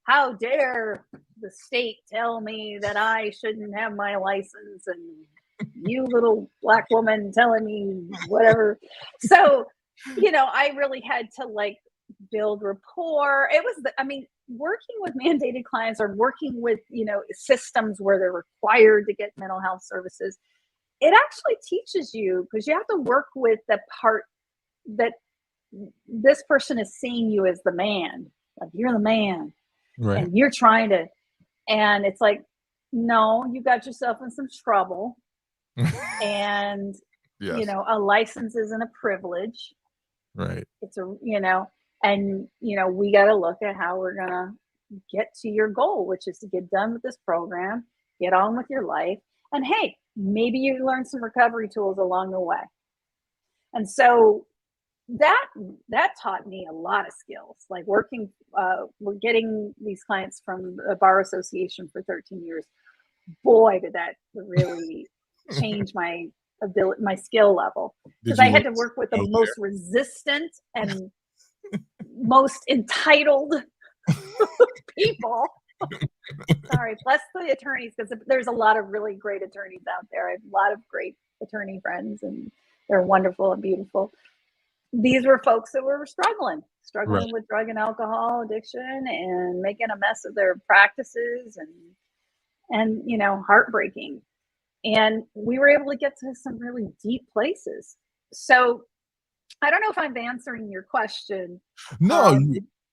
How dare the state tell me that I shouldn't have my license, and you little Black woman telling me whatever. So, I really had to build rapport. It was, working with mandated clients, or working with, systems where they're required to get mental health services. It actually teaches you, because you have to work with the part that this person is seeing you as the man. You're the man. Right. And you're trying to, and it's no, you got yourself in some trouble. And, a license isn't a privilege. Right. It's and, we got to look at how we're going to get to your goal, which is to get done with this program, get on with your life. And hey, maybe you learn some recovery tools along the way. And so that taught me a lot of skills, working, we're getting these clients from the Bar Association for 13 years. Boy, did that really change my ability, my skill level, because I had to work with the most resistant and most entitled people. Sorry, bless the attorneys, because there's a lot of really great attorneys out there. I have a lot of great attorney friends, and they're wonderful and beautiful. these were folks that were struggling Right. with drug and alcohol addiction and making a mess of their practices, and heartbreaking. And we were able to get to some really deep places. So I don't know if I'm answering your question, No,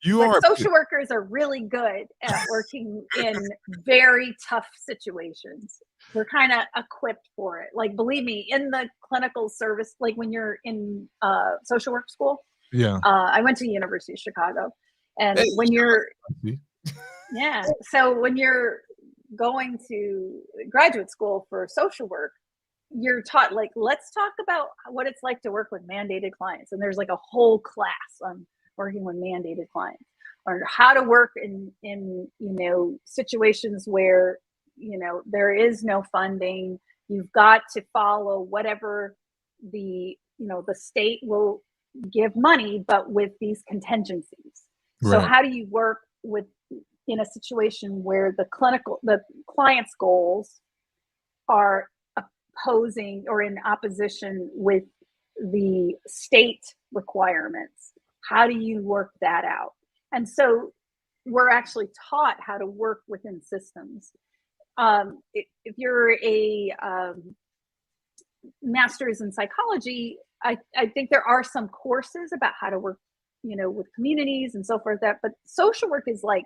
you but are. social workers are really good at working in very tough situations. We're kind of equipped for it. Like, believe me, in the clinical service, like when you're in social work school, Yeah. I went to the University of Chicago, and Hey, when you're see? yeah, so when you're going to graduate school for social work, you're taught, like, let's talk about what it's like to work with mandated clients, and there's like a whole class on working with mandated clients, or how to work in situations where there is no funding. You've got to follow whatever the state will give money, but with these contingencies. So Right. how do you work with in a situation where the client's goals are opposing or in opposition with the state requirements? How do you work that out? And so we're actually taught how to work within systems. If you're a master's in psychology, I think there are some courses about how to work, with communities and so forth. But social work is like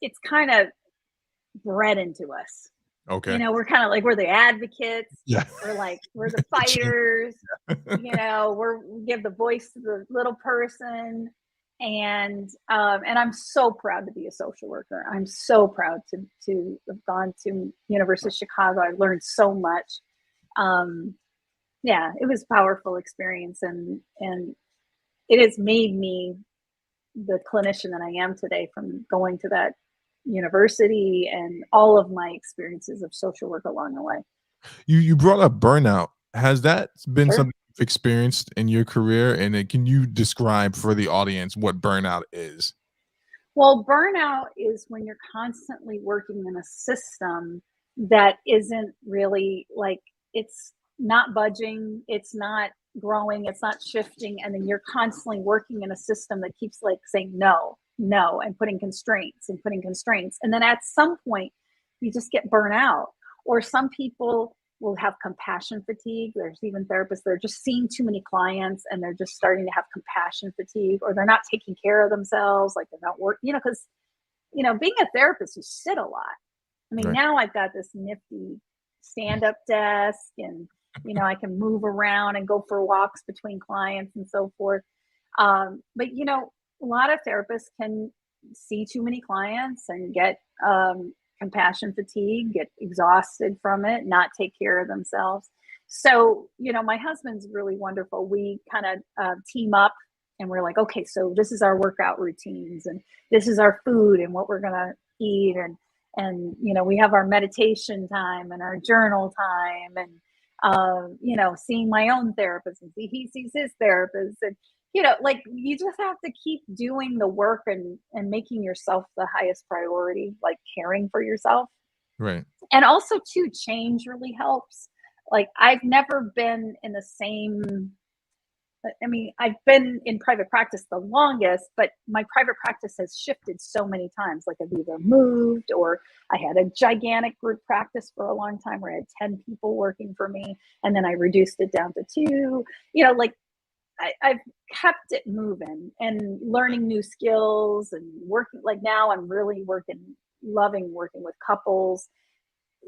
it's kind of bred into us. Okay. We're kind of like, we're the advocates. Yeah. We're the fighters. We give the voice to the little person. And I'm so proud to be a social worker. I'm so proud to have gone to University of Chicago. I learned so much. Yeah, it was a powerful experience, and it has made me the clinician that I am today from going to that university and all of my experiences of social work along the way. You brought up burnout. Has that been Sure. something you've experienced in your career? And then can you describe for the audience what burnout is? Well, burnout is when you're constantly working in a system that isn't really, like, it's not budging, it's not growing, it's not shifting, and then you're constantly working in a system that keeps, like, saying no, no, and putting constraints and putting constraints. And then at some point you just get burnt out. Or some people will have compassion fatigue. There's even therapists that are just seeing too many clients and they're just starting to have compassion fatigue, or they're not taking care of themselves, like they're not working, because being a therapist, you sit a lot. I mean, Right. now I've got this nifty stand-up desk, and I can move around and go for walks between clients and so forth. But a lot of therapists can see too many clients and get compassion fatigue, get exhausted from it, not take care of themselves. So my husband's really wonderful. We kind of team up, and we're like, okay, so this is our workout routines, and this is our food and what we're gonna eat, and we have our meditation time and our journal time, and seeing my own therapist, and he sees his therapist, and like, you just have to keep doing the work and making yourself the highest priority, like caring for yourself. Right. And also too, change really helps. Like, I've never been in the same, I mean, I've been in private practice the longest, but my private practice has shifted so many times. Like, I've either moved, or I had a gigantic group practice for a long time where I had 10 people working for me, and then I reduced it down to 2. Like, I've kept it moving and learning new skills and working. Like, now I'm really loving working with couples,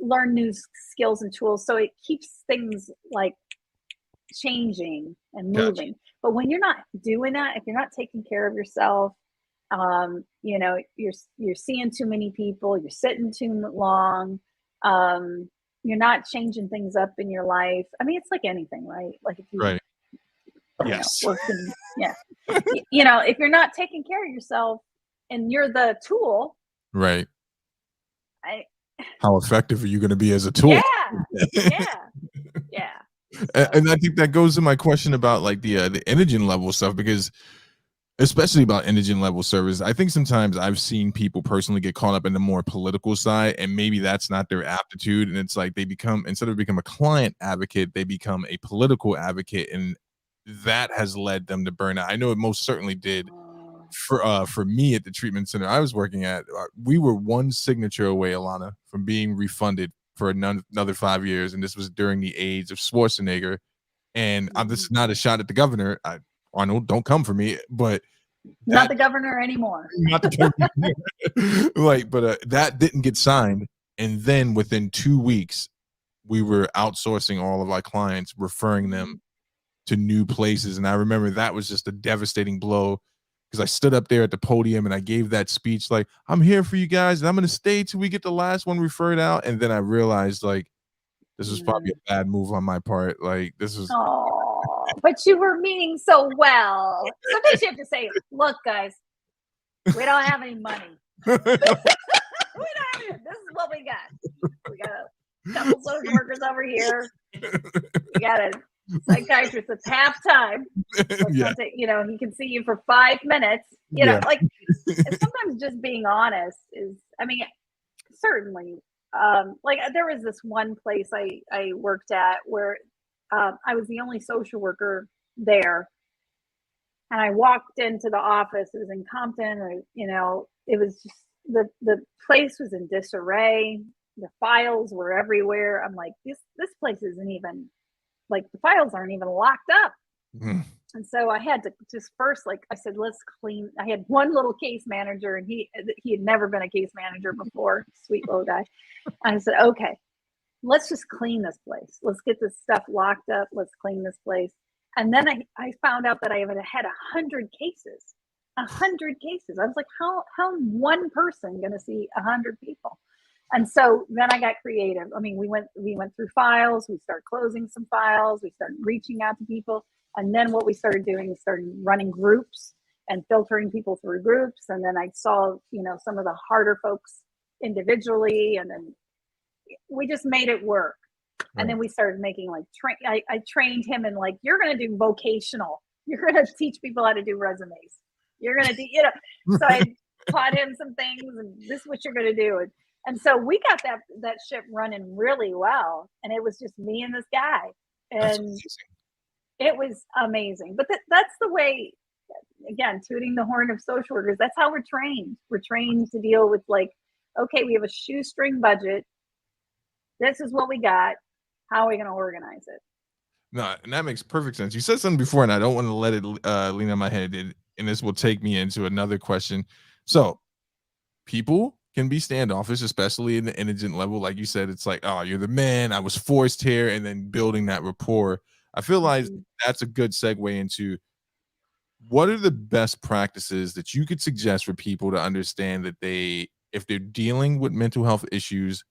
learn new skills and tools. So it keeps things like changing and Gotcha. moving. But when you're not doing that, if you're not taking care of yourself, you're seeing too many people, you're sitting too long, you're not changing things up in your life. I mean, it's like anything, right? Like, if you Right. Yes. working, yeah, if you're not taking care of yourself and you're the tool, Right. I How effective are you going to be as a tool? yeah, yeah, yeah. So And I think that goes to my question about like the energen level stuff, because especially about energen level service, I think sometimes I've seen people personally get caught up in the more political side, and maybe that's not their aptitude, and it's like they become, instead of become a client advocate, they become a political advocate, and that has led them to burnout. I know it most certainly did Oh, for me at the treatment center I was working at. We were one signature away, Alana, from being refunded for another 5 years, and this was during the age of Schwarzenegger. And this mm. is not a shot at the governor. I know, don't come for me, but Not that the governor anymore. not the governor, like, but that didn't get signed, and then within 2 weeks, we were outsourcing all of our clients, referring them Mm. to new places. And I remember that was just a devastating blow because I stood up there at the podium and I gave that speech like, I'm here for you guys and I'm going to stay till we get the last one referred out. And then I realized like, this was probably Mm. a bad move on my part. Like, this is, Oh, but you were meaning so well. Sometimes you have to say, look, guys, we don't have any money. We don't have any, this is what we got. We got a couple social workers over here. We got a psychiatrist that's half time. yeah, He can see you for 5 minutes. yeah, Like and sometimes just being honest is, I mean, certainly. Like there was this one place I worked at where I was the only social worker there, and I walked into the office. It was in Compton, or it was just the place was in disarray. The files were everywhere. I'm like, this place isn't even like the files aren't even locked up. mm, And so I had to just first, like I said, let's clean. I had one little case manager, and he had never been a case manager before. Sweet little guy. And I said, okay, let's just clean this place. Let's get this stuff locked up. Let's clean this place. And then I found out that I had 100 cases. 100 cases. I was like, how one person going to see 100 people? And so then I got creative. I mean, we went through files. We started closing some files. We started reaching out to people. And then what we started doing is started running groups and filtering people through groups. And then I saw, some of the harder folks individually. And then we just made it work. And right. then we started making like I trained him in like, you're going to do vocational. You're going to teach people how to do resumes. You're going to do, so I taught him some things, and this is what you're going to do. And so we got that ship running really well. And it was just me and this guy. And it was amazing. But that's the way, again, tooting the horn of social workers. That's how we're trained. We're trained to deal with like, okay, we have a shoestring budget. This is what we got. How are we going to organize it? No, and that makes perfect sense. You said something before, and I don't want to let it lean on my head, and this will take me into another question. So, people can be standoffish, especially in the indigent level. Like you said, it's like, oh, you're the man. I was forced here, and then building that rapport. I feel like that's a good segue into what are the best practices that you could suggest for people to understand that if they're dealing with mental health issues,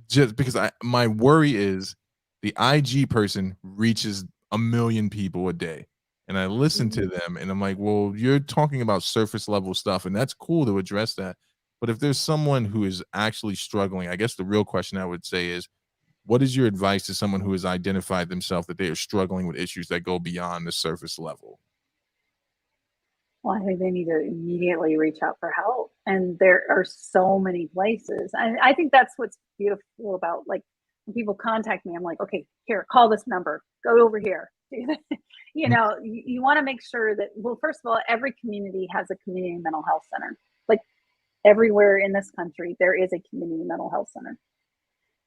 just because my worry is the IG person reaches a million people a day. And I listen to them and I'm like, well, you're talking about surface level stuff, and that's cool to address that. But if there's someone who is actually struggling, I guess the real question I would say is, what is your advice to someone who has identified themselves that they are struggling with issues that go beyond the surface level? Well, I think they need to immediately reach out for help. And there are so many places. And I think that's what's beautiful about like when people contact me, I'm like, okay, here, call this number, go over here. You want to make sure that, well, first of all, every community has a community mental health center. Like everywhere in this country, there is a community mental health center.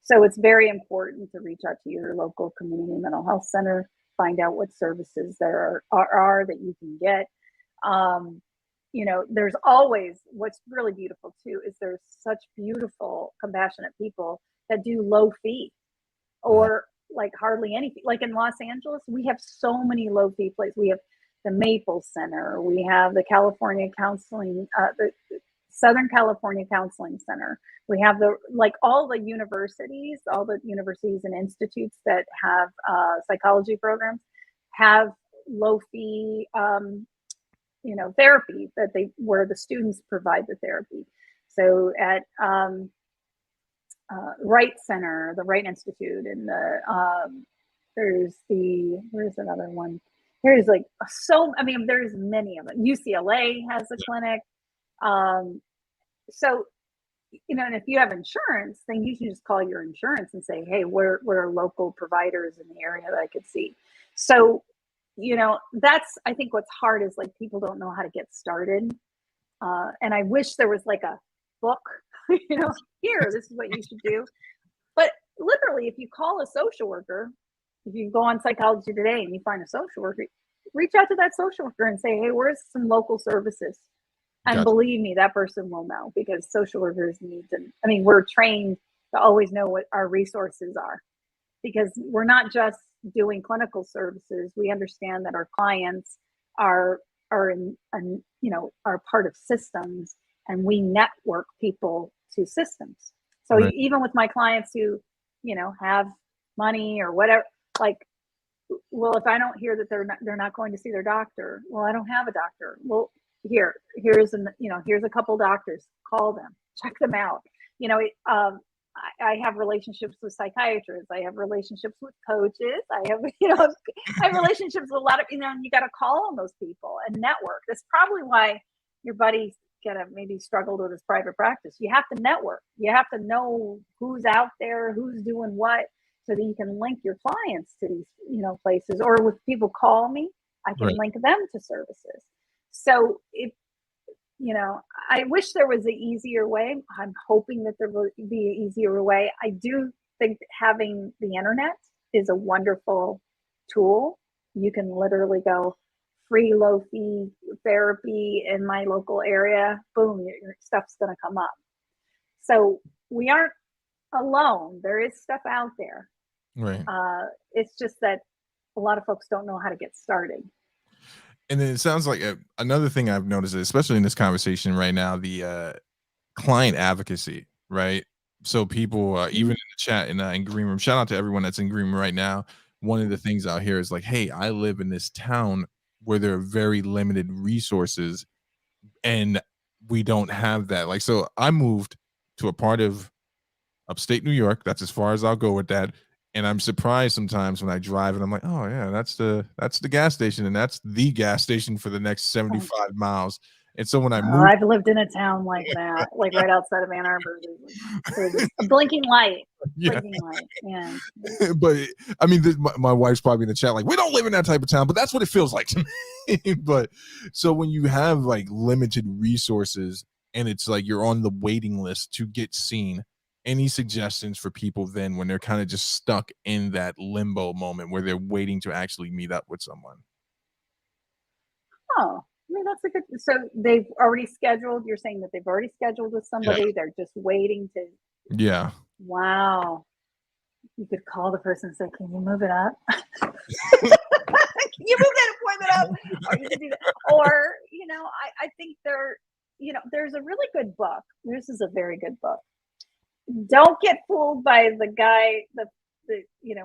So it's very important to reach out to your local community mental health center, find out what services there are that you can get. um, there's always, what's really beautiful too is there's such beautiful compassionate people that do low fee or like hardly any fee. Like in Los Angeles, we have so many low fee places. We have the Maple Center, we have the California Counseling, the Southern California Counseling Center. We have all the universities and institutes that have psychology programs have low fee therapy where the students provide the therapy. So at Wright Center, the Wright Institute, and where's another one? There's there's many of them. UCLA has a clinic. So, and if you have insurance, then you can just call your insurance and say, hey, what are local providers in the area that I could see? So that's, I think what's hard is like people don't know how to get started. And I wish there was like a book, here, this is what you should do. But literally, if you call a social worker, if you go on Psychology Today and you find a social worker, reach out to that social worker and say, hey, where's some local services? And Gotcha. believe me, that person will know, because social workers need to, we're trained to always know what our resources are, because we're not just doing clinical services. We understand that our clients are in, are part of systems, and we network people to systems. So Right. even with my clients who, have money or whatever, like, well, if I don't hear that they're not going to see their doctor, well, I don't have a doctor. Well, here's a couple doctors. Call them, check them out. I have relationships with psychiatrists. I have relationships with coaches. I have relationships with a lot of, and you got to call on those people and network. That's probably why your buddy maybe struggled with his private practice. You have to network. You have to know who's out there, who's doing what, so that you can link your clients to these, places. Or when people call me, I can Right. link them to services. So I wish there was an easier way. I'm hoping that there will be an easier way. I do think having the internet is a wonderful tool. You can literally go free low fee therapy in my local area. Boom, your stuff's going to come up. So we aren't alone. There is stuff out there. Right. It's just that a lot of folks don't know how to get started. And then it sounds like another thing I've noticed, especially in this conversation right now, the client advocacy, right? So people, even in the chat in Green Room, shout out to everyone that's in Green Room right now. One of the things out here is like, hey, I live in this town where there are very limited resources, and we don't have that. Like, so I moved to a part of upstate New York. That's as far as I'll go with that. And I'm surprised sometimes when I drive and I'm like, oh yeah, that's the gas station, and that's the gas station for the next 75 miles. And so when I moved, I've lived in a town like that, like right outside of Ann Arbor. There's a blinking light. yeah. Blinking light. Yeah. But I mean, my wife's probably in the chat like, we don't live in that type of town, but that's what it feels like to me. But so when you have like limited resources and it's like you're on the waiting list to get seen, any suggestions for people then when they're kind of just stuck in that limbo moment where they're waiting to actually meet up with someone? Oh, that's a good. So they've already scheduled. You're saying that they've already scheduled with somebody. Yeah. They're just waiting to. Yeah. Wow. You could call the person and say, "Can you move it up? Can you move that appointment up?" Or you could do that. Or I think there's a really good book. This is a very good book. Don't get fooled by the guy, the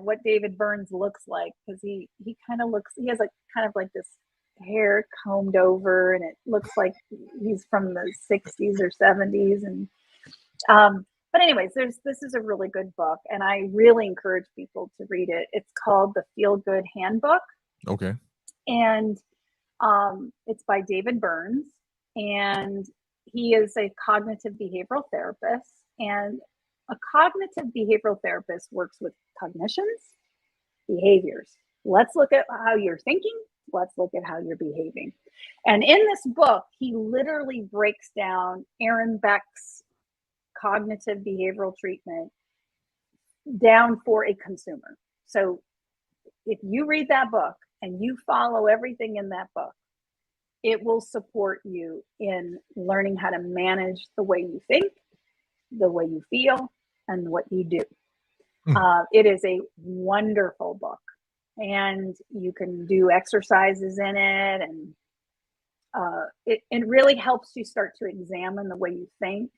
what David Burns looks like, because he kind of looks. He has a kind of like this hair combed over, and it looks like he's from the 60s or 70s. And but anyways, this is a really good book, and I really encourage people to read it. It's called The Feel Good Handbook. Okay. And it's by David Burns, and he is a cognitive behavioral therapist. And a cognitive behavioral therapist works with cognitions, behaviors. Let's look at how you're thinking. Let's look at how you're behaving. And in this book, he literally breaks down Aaron Beck's cognitive behavioral treatment down for a consumer. So if you read that book and you follow everything in that book, it will support you in learning how to manage the way you think, the way you feel, and what you do. It is a wonderful book, and you can do exercises in it, and it really helps you start to examine the way you think.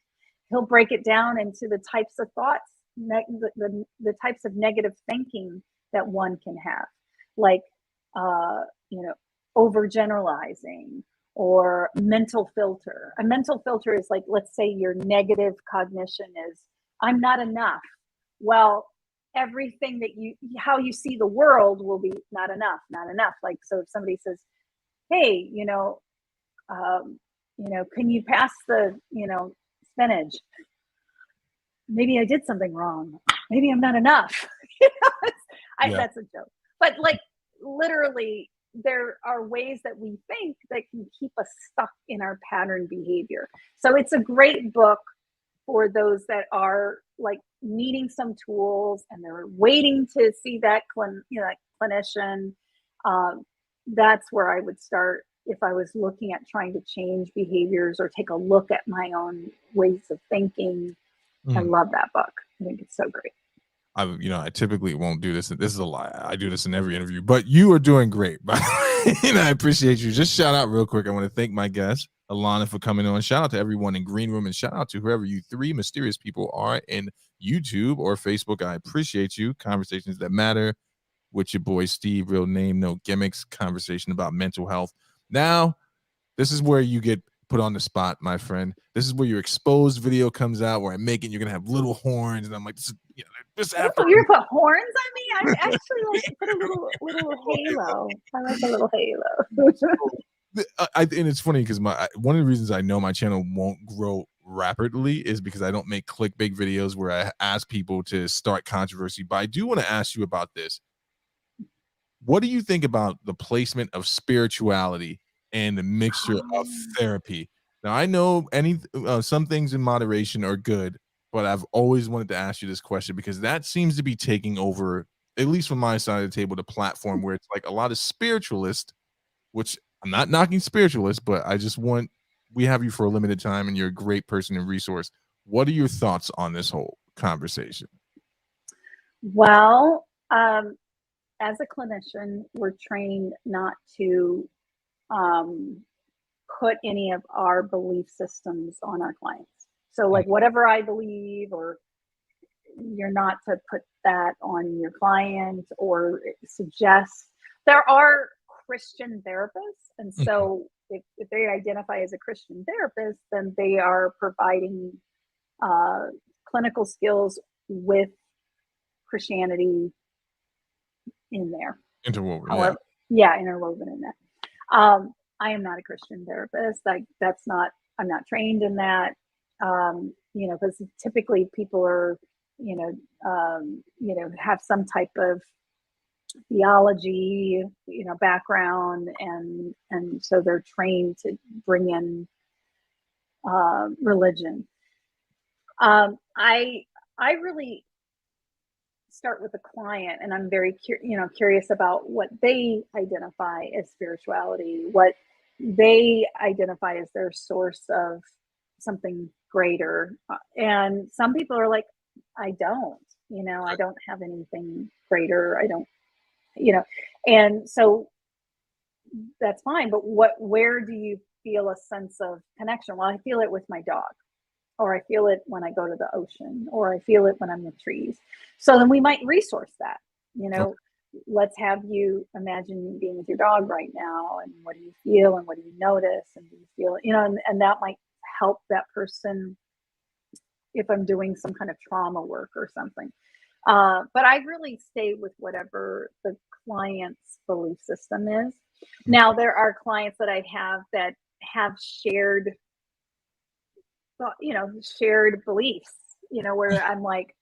He'll break it down into the types of thoughts, the types of negative thinking that one can have, like overgeneralizing or mental filter. A mental filter is like, let's say your negative cognition is, I'm not enough. Well, everything that how you see the world will be not enough. Like, so if somebody says, hey, can you pass the, spinach? Maybe I did something wrong. Maybe I'm not enough. That's a joke. But like, literally, there are ways that we think that can keep us stuck in our pattern behavior. So it's a great book for those that are like needing some tools and they're waiting to see that clinician. That's where I would start if I was looking at trying to change behaviors or take a look at my own ways of thinking. I love that book. I think it's so great. I typically won't do this. This is a lie. I do this in every interview, but you are doing great. And I appreciate you. Just shout out real quick. I want to thank my guest, Elana, for coming on. Shout out to everyone in Green Room and shout out to whoever you three mysterious people are in YouTube or Facebook. I appreciate you. Conversations that matter with your boy Steve, real name, no gimmicks, conversation about mental health. Now, this is where you get put on the spot, my friend. This is where your exposed video comes out where I make it. You're gonna have little horns, and I'm like, this after you're gonna put horns on me? I actually like to put a little halo. I like a little halo. And it's funny because one of the reasons I know my channel won't grow rapidly is because I don't make clickbait videos where I ask people to start controversy. But I do want to ask you about this. What do you think about the placement of spirituality and the mixture of therapy? Now, I know some things in moderation are good, but I've always wanted to ask you this question because that seems to be taking over, at least from my side of the table, the platform where it's like a lot of spiritualists, which I'm not knocking spiritualists, but we have you for a limited time and you're a great person and resource. What are your thoughts on this whole conversation? Well, as a clinician, we're trained not to put any of our belief systems on our clients. So like whatever I believe, or you're not to put that on your client or suggest. There are Christian therapists. And so if they identify as a Christian therapist, then they are providing clinical skills with Christianity in there. Interwoven. Interwoven in that. I am not a Christian therapist. I'm not trained in that. Because typically people are, have some type of theology, background, and so they're trained to bring in religion. I really start with the client, and I'm very curious about what they identify as spirituality, what they identify as their source of something greater. And some people are like, I don't have anything greater. I don't, and so that's fine. But where do you feel a sense of connection? Well, I feel it with my dog, or I feel it when I go to the ocean, or I feel it when I'm with trees. So then we might resource that, let's have you imagine being with your dog right now. And what do you feel? And what do you notice? And do you feel, and that might help that person if I'm doing some kind of trauma work or something. But I really stay with whatever the client's belief system is. Now, there are clients that I have that have shared beliefs, where I'm like,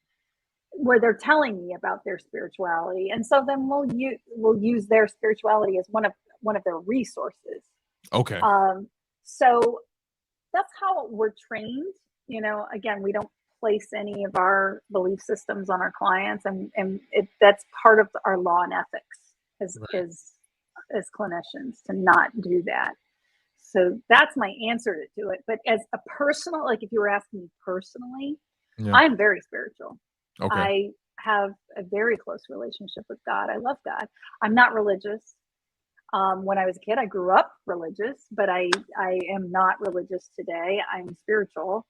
where they're telling me about their spirituality. And so then we'll use their spirituality as one of their resources. Okay. So that's how we're trained. Again, we don't place any of our belief systems on our clients, and that's part of our law and ethics as clinicians to not do that. So that's my answer to it. But as a personal, like if you were asking me personally, I'm very spiritual. Okay. I have a very close relationship with God. I love God. I'm not religious. When I was a kid, I grew up religious, but I am not religious today. I'm spiritual,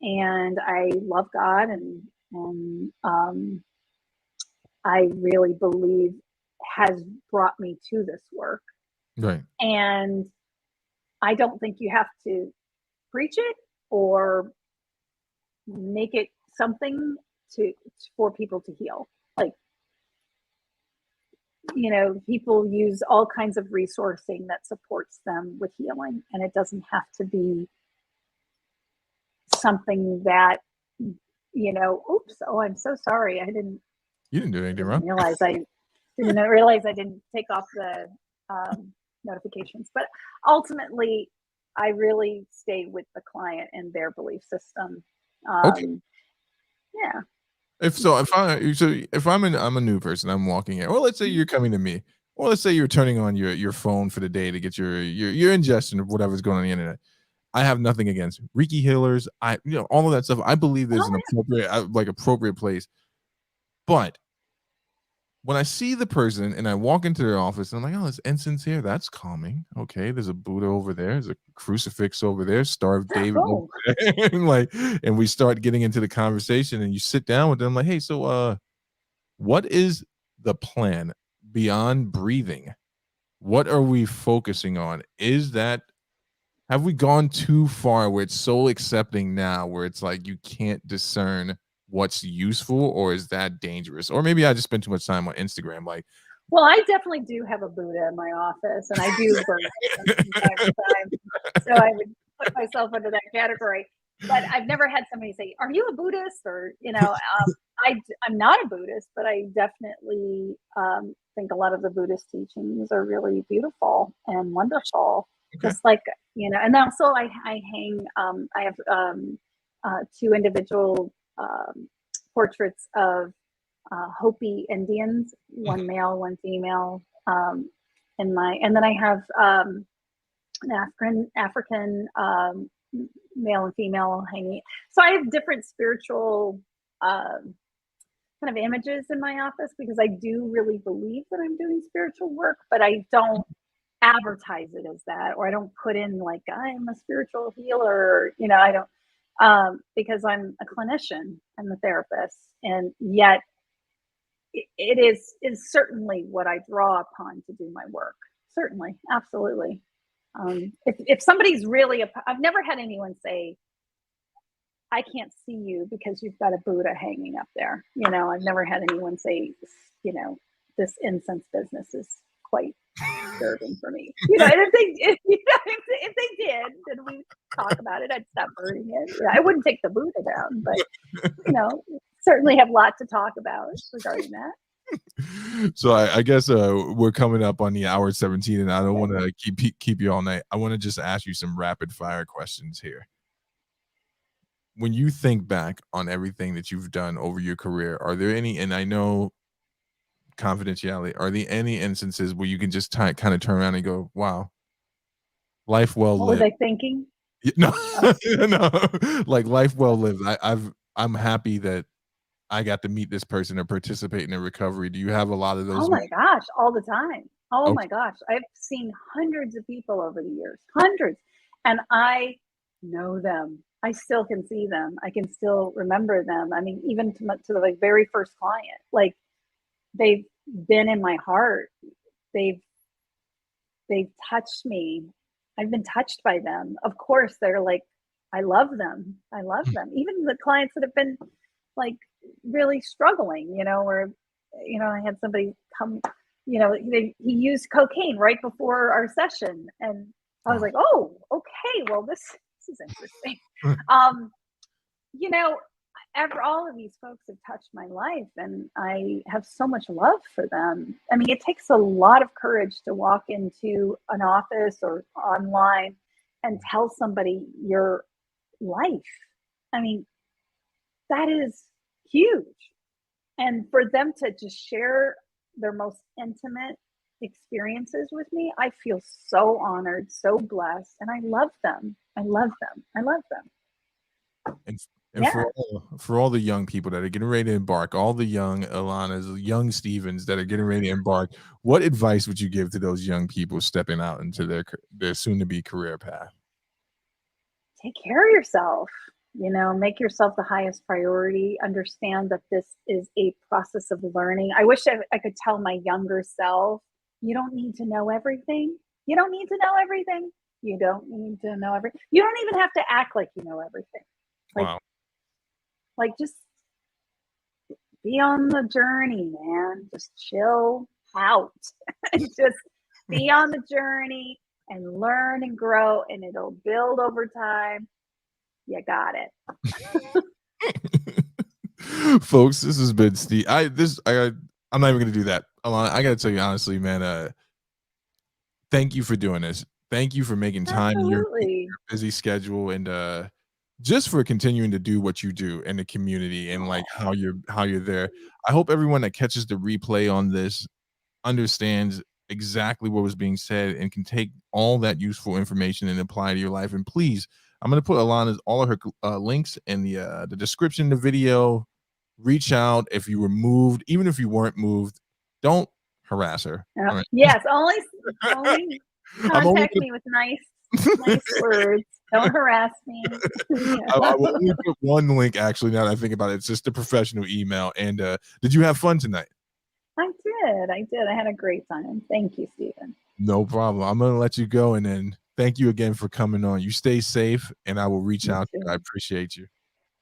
and I love God, and I really believe has brought me to this work. Right. And I don't think you have to preach it or make it something for people to heal. Like, people use all kinds of resourcing that supports them with healing, and it doesn't have to be something that, oops, oh, I'm so sorry. You didn't do anything wrong. I didn't realize I didn't take off notifications. But ultimately, I really stay with the client and their belief system. Okay. Yeah. If I'm a new person, I'm walking in, or let's say you're coming to me, or let's say you're turning on your phone for the day to get your ingestion of whatever's going on the internet. I have nothing against Reiki healers. All of that stuff. I believe there's Oh, an appropriate place. But when I see the person and I walk into their office and I'm like, oh, there's incense here. That's calming. Okay, there's a Buddha over there. There's a crucifix over there. Star of yeah. David over Oh, there. And we start getting into the conversation and you sit down with them like, hey, so what is the plan beyond breathing? What are we focusing on? Have we gone too far where it's so accepting now where it's like you can't discern what's useful, or is that dangerous? Or maybe I just spend too much time on Instagram. Like, well, I definitely do have a Buddha in my office, and I do burn it from time to time. So I would put myself under that category. But I've never had somebody say, "Are you a Buddhist?" Or I'm not a Buddhist, but I definitely think a lot of the Buddhist teachings are really beautiful and wonderful. okay, Just like and also I hang. I have two individual portraits of Hopi Indians, one male, one female. And then I have an African male and female hanging. So I have different spiritual kind of images in my office because I do really believe that I'm doing spiritual work, but I don't advertise it as that, or I don't put in like I'm a spiritual healer. I don't because I'm a clinician, I'm a therapist, and yet it is certainly what I draw upon to do my work. Certainly, absolutely. If somebody's really, I've never had anyone say, "I can't see you because you've got a Buddha hanging up there." I've never had anyone say, "This incense business is quite disturbing for me." And if they did, then we talk about it. I'd stop burning it. I wouldn't take the Buddha down, but certainly have a lot to talk about regarding that. So I guess we're coming up on the hour 17, and I don't want to keep you all night. I want to just ask you some rapid fire questions here. When you think back on everything that you've done over your career, are there any, and I know confidentiality, are there any instances where you can just kind of turn around and go, wow, life well What were lived? they thinking? No, no, like life well lived. I'm happy that I got to meet this person or participate in a recovery. Do you have a lot of Oh those my moments? gosh, all the time. Oh Okay. my gosh. I've seen hundreds of people over the years, hundreds. And I know them. I still can see them. I can still remember them. I mean, even to the like very first client, like they've been in my heart. They've they've touched me. I've been touched by them. Of course, they're like, I love them. I love them. Even the clients that have been like really struggling, or I had somebody come, he used cocaine right before our session, and I was Oh. like, oh, okay, well, this is interesting. Um, you know, all of these folks have touched my life, and I have so much love for them. I mean, it takes a lot of courage to walk into an office or online and tell somebody your life. I mean, that is huge. And for them to just share their most intimate experiences with me, I feel so honored, so blessed, and I love them. I love them. I love them. And and Yeah. for all the young people that are getting ready to embark, all the young Ilanas, young Stevens that are getting ready to embark, what advice would you give to those young people stepping out into their soon to be career path? Take care of yourself. Make yourself the highest priority. Understand that this is a process of learning. I wish I could tell my younger self, you don't need to know everything. You don't need to know everything. You don't need to know everything. You don't even have to act like you know everything. Like, Wow. just be on the journey, man. Just chill out. Just be on the journey and learn and grow, and it'll build over time. You got it. Folks, this has been Steve. I'm not even gonna do that. Alana, I gotta tell you honestly, man, thank you for doing this. Thank you for making time in your Absolutely. busy schedule and just for continuing to do what you do in the community and like Oh, how you're there. I hope everyone that catches the replay on this understands exactly what was being said and can take all that useful information and apply to your life. And please, I'm going to put Alana's all of her links in the description of the video. Reach out if you were moved, even if you weren't moved. Don't harass her. All right. yes, only I'm only contact me with nice words. Don't harass me. I will only put one link actually now that I think about it. It's just a professional email. And did you have fun tonight? I did. I had a great time. Thank you, Stephen. No problem. I'm gonna let you go and then thank you again for coming on. You stay safe and I will reach You out to you. I too. appreciate you.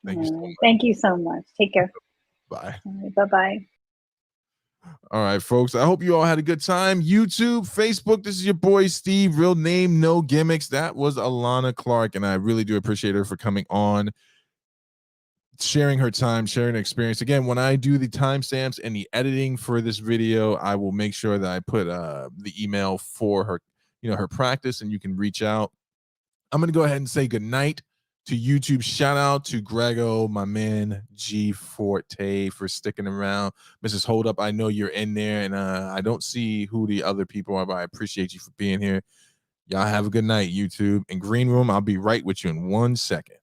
Thank you so much. Thank you so much. Take care. Bye. Bye-bye. All right, folks. I hope you all had a good time. YouTube, Facebook. This is your boy Steve. Real name, no gimmicks. That was Elana Clark, and I really do appreciate her for coming on, sharing her time, sharing her experience. Again, when I do the timestamps and the editing for this video, I will make sure that I put the email for her, her practice, and you can reach out. I'm gonna go ahead and say good night to YouTube. Shout out to Grego, my man G Forte, for sticking around. Mrs. Hold Up, I know you're in there, and I don't see who the other people are, but I appreciate you for being here. Y'all have a good night, YouTube. And Green Room, I'll be right with you in 1 second.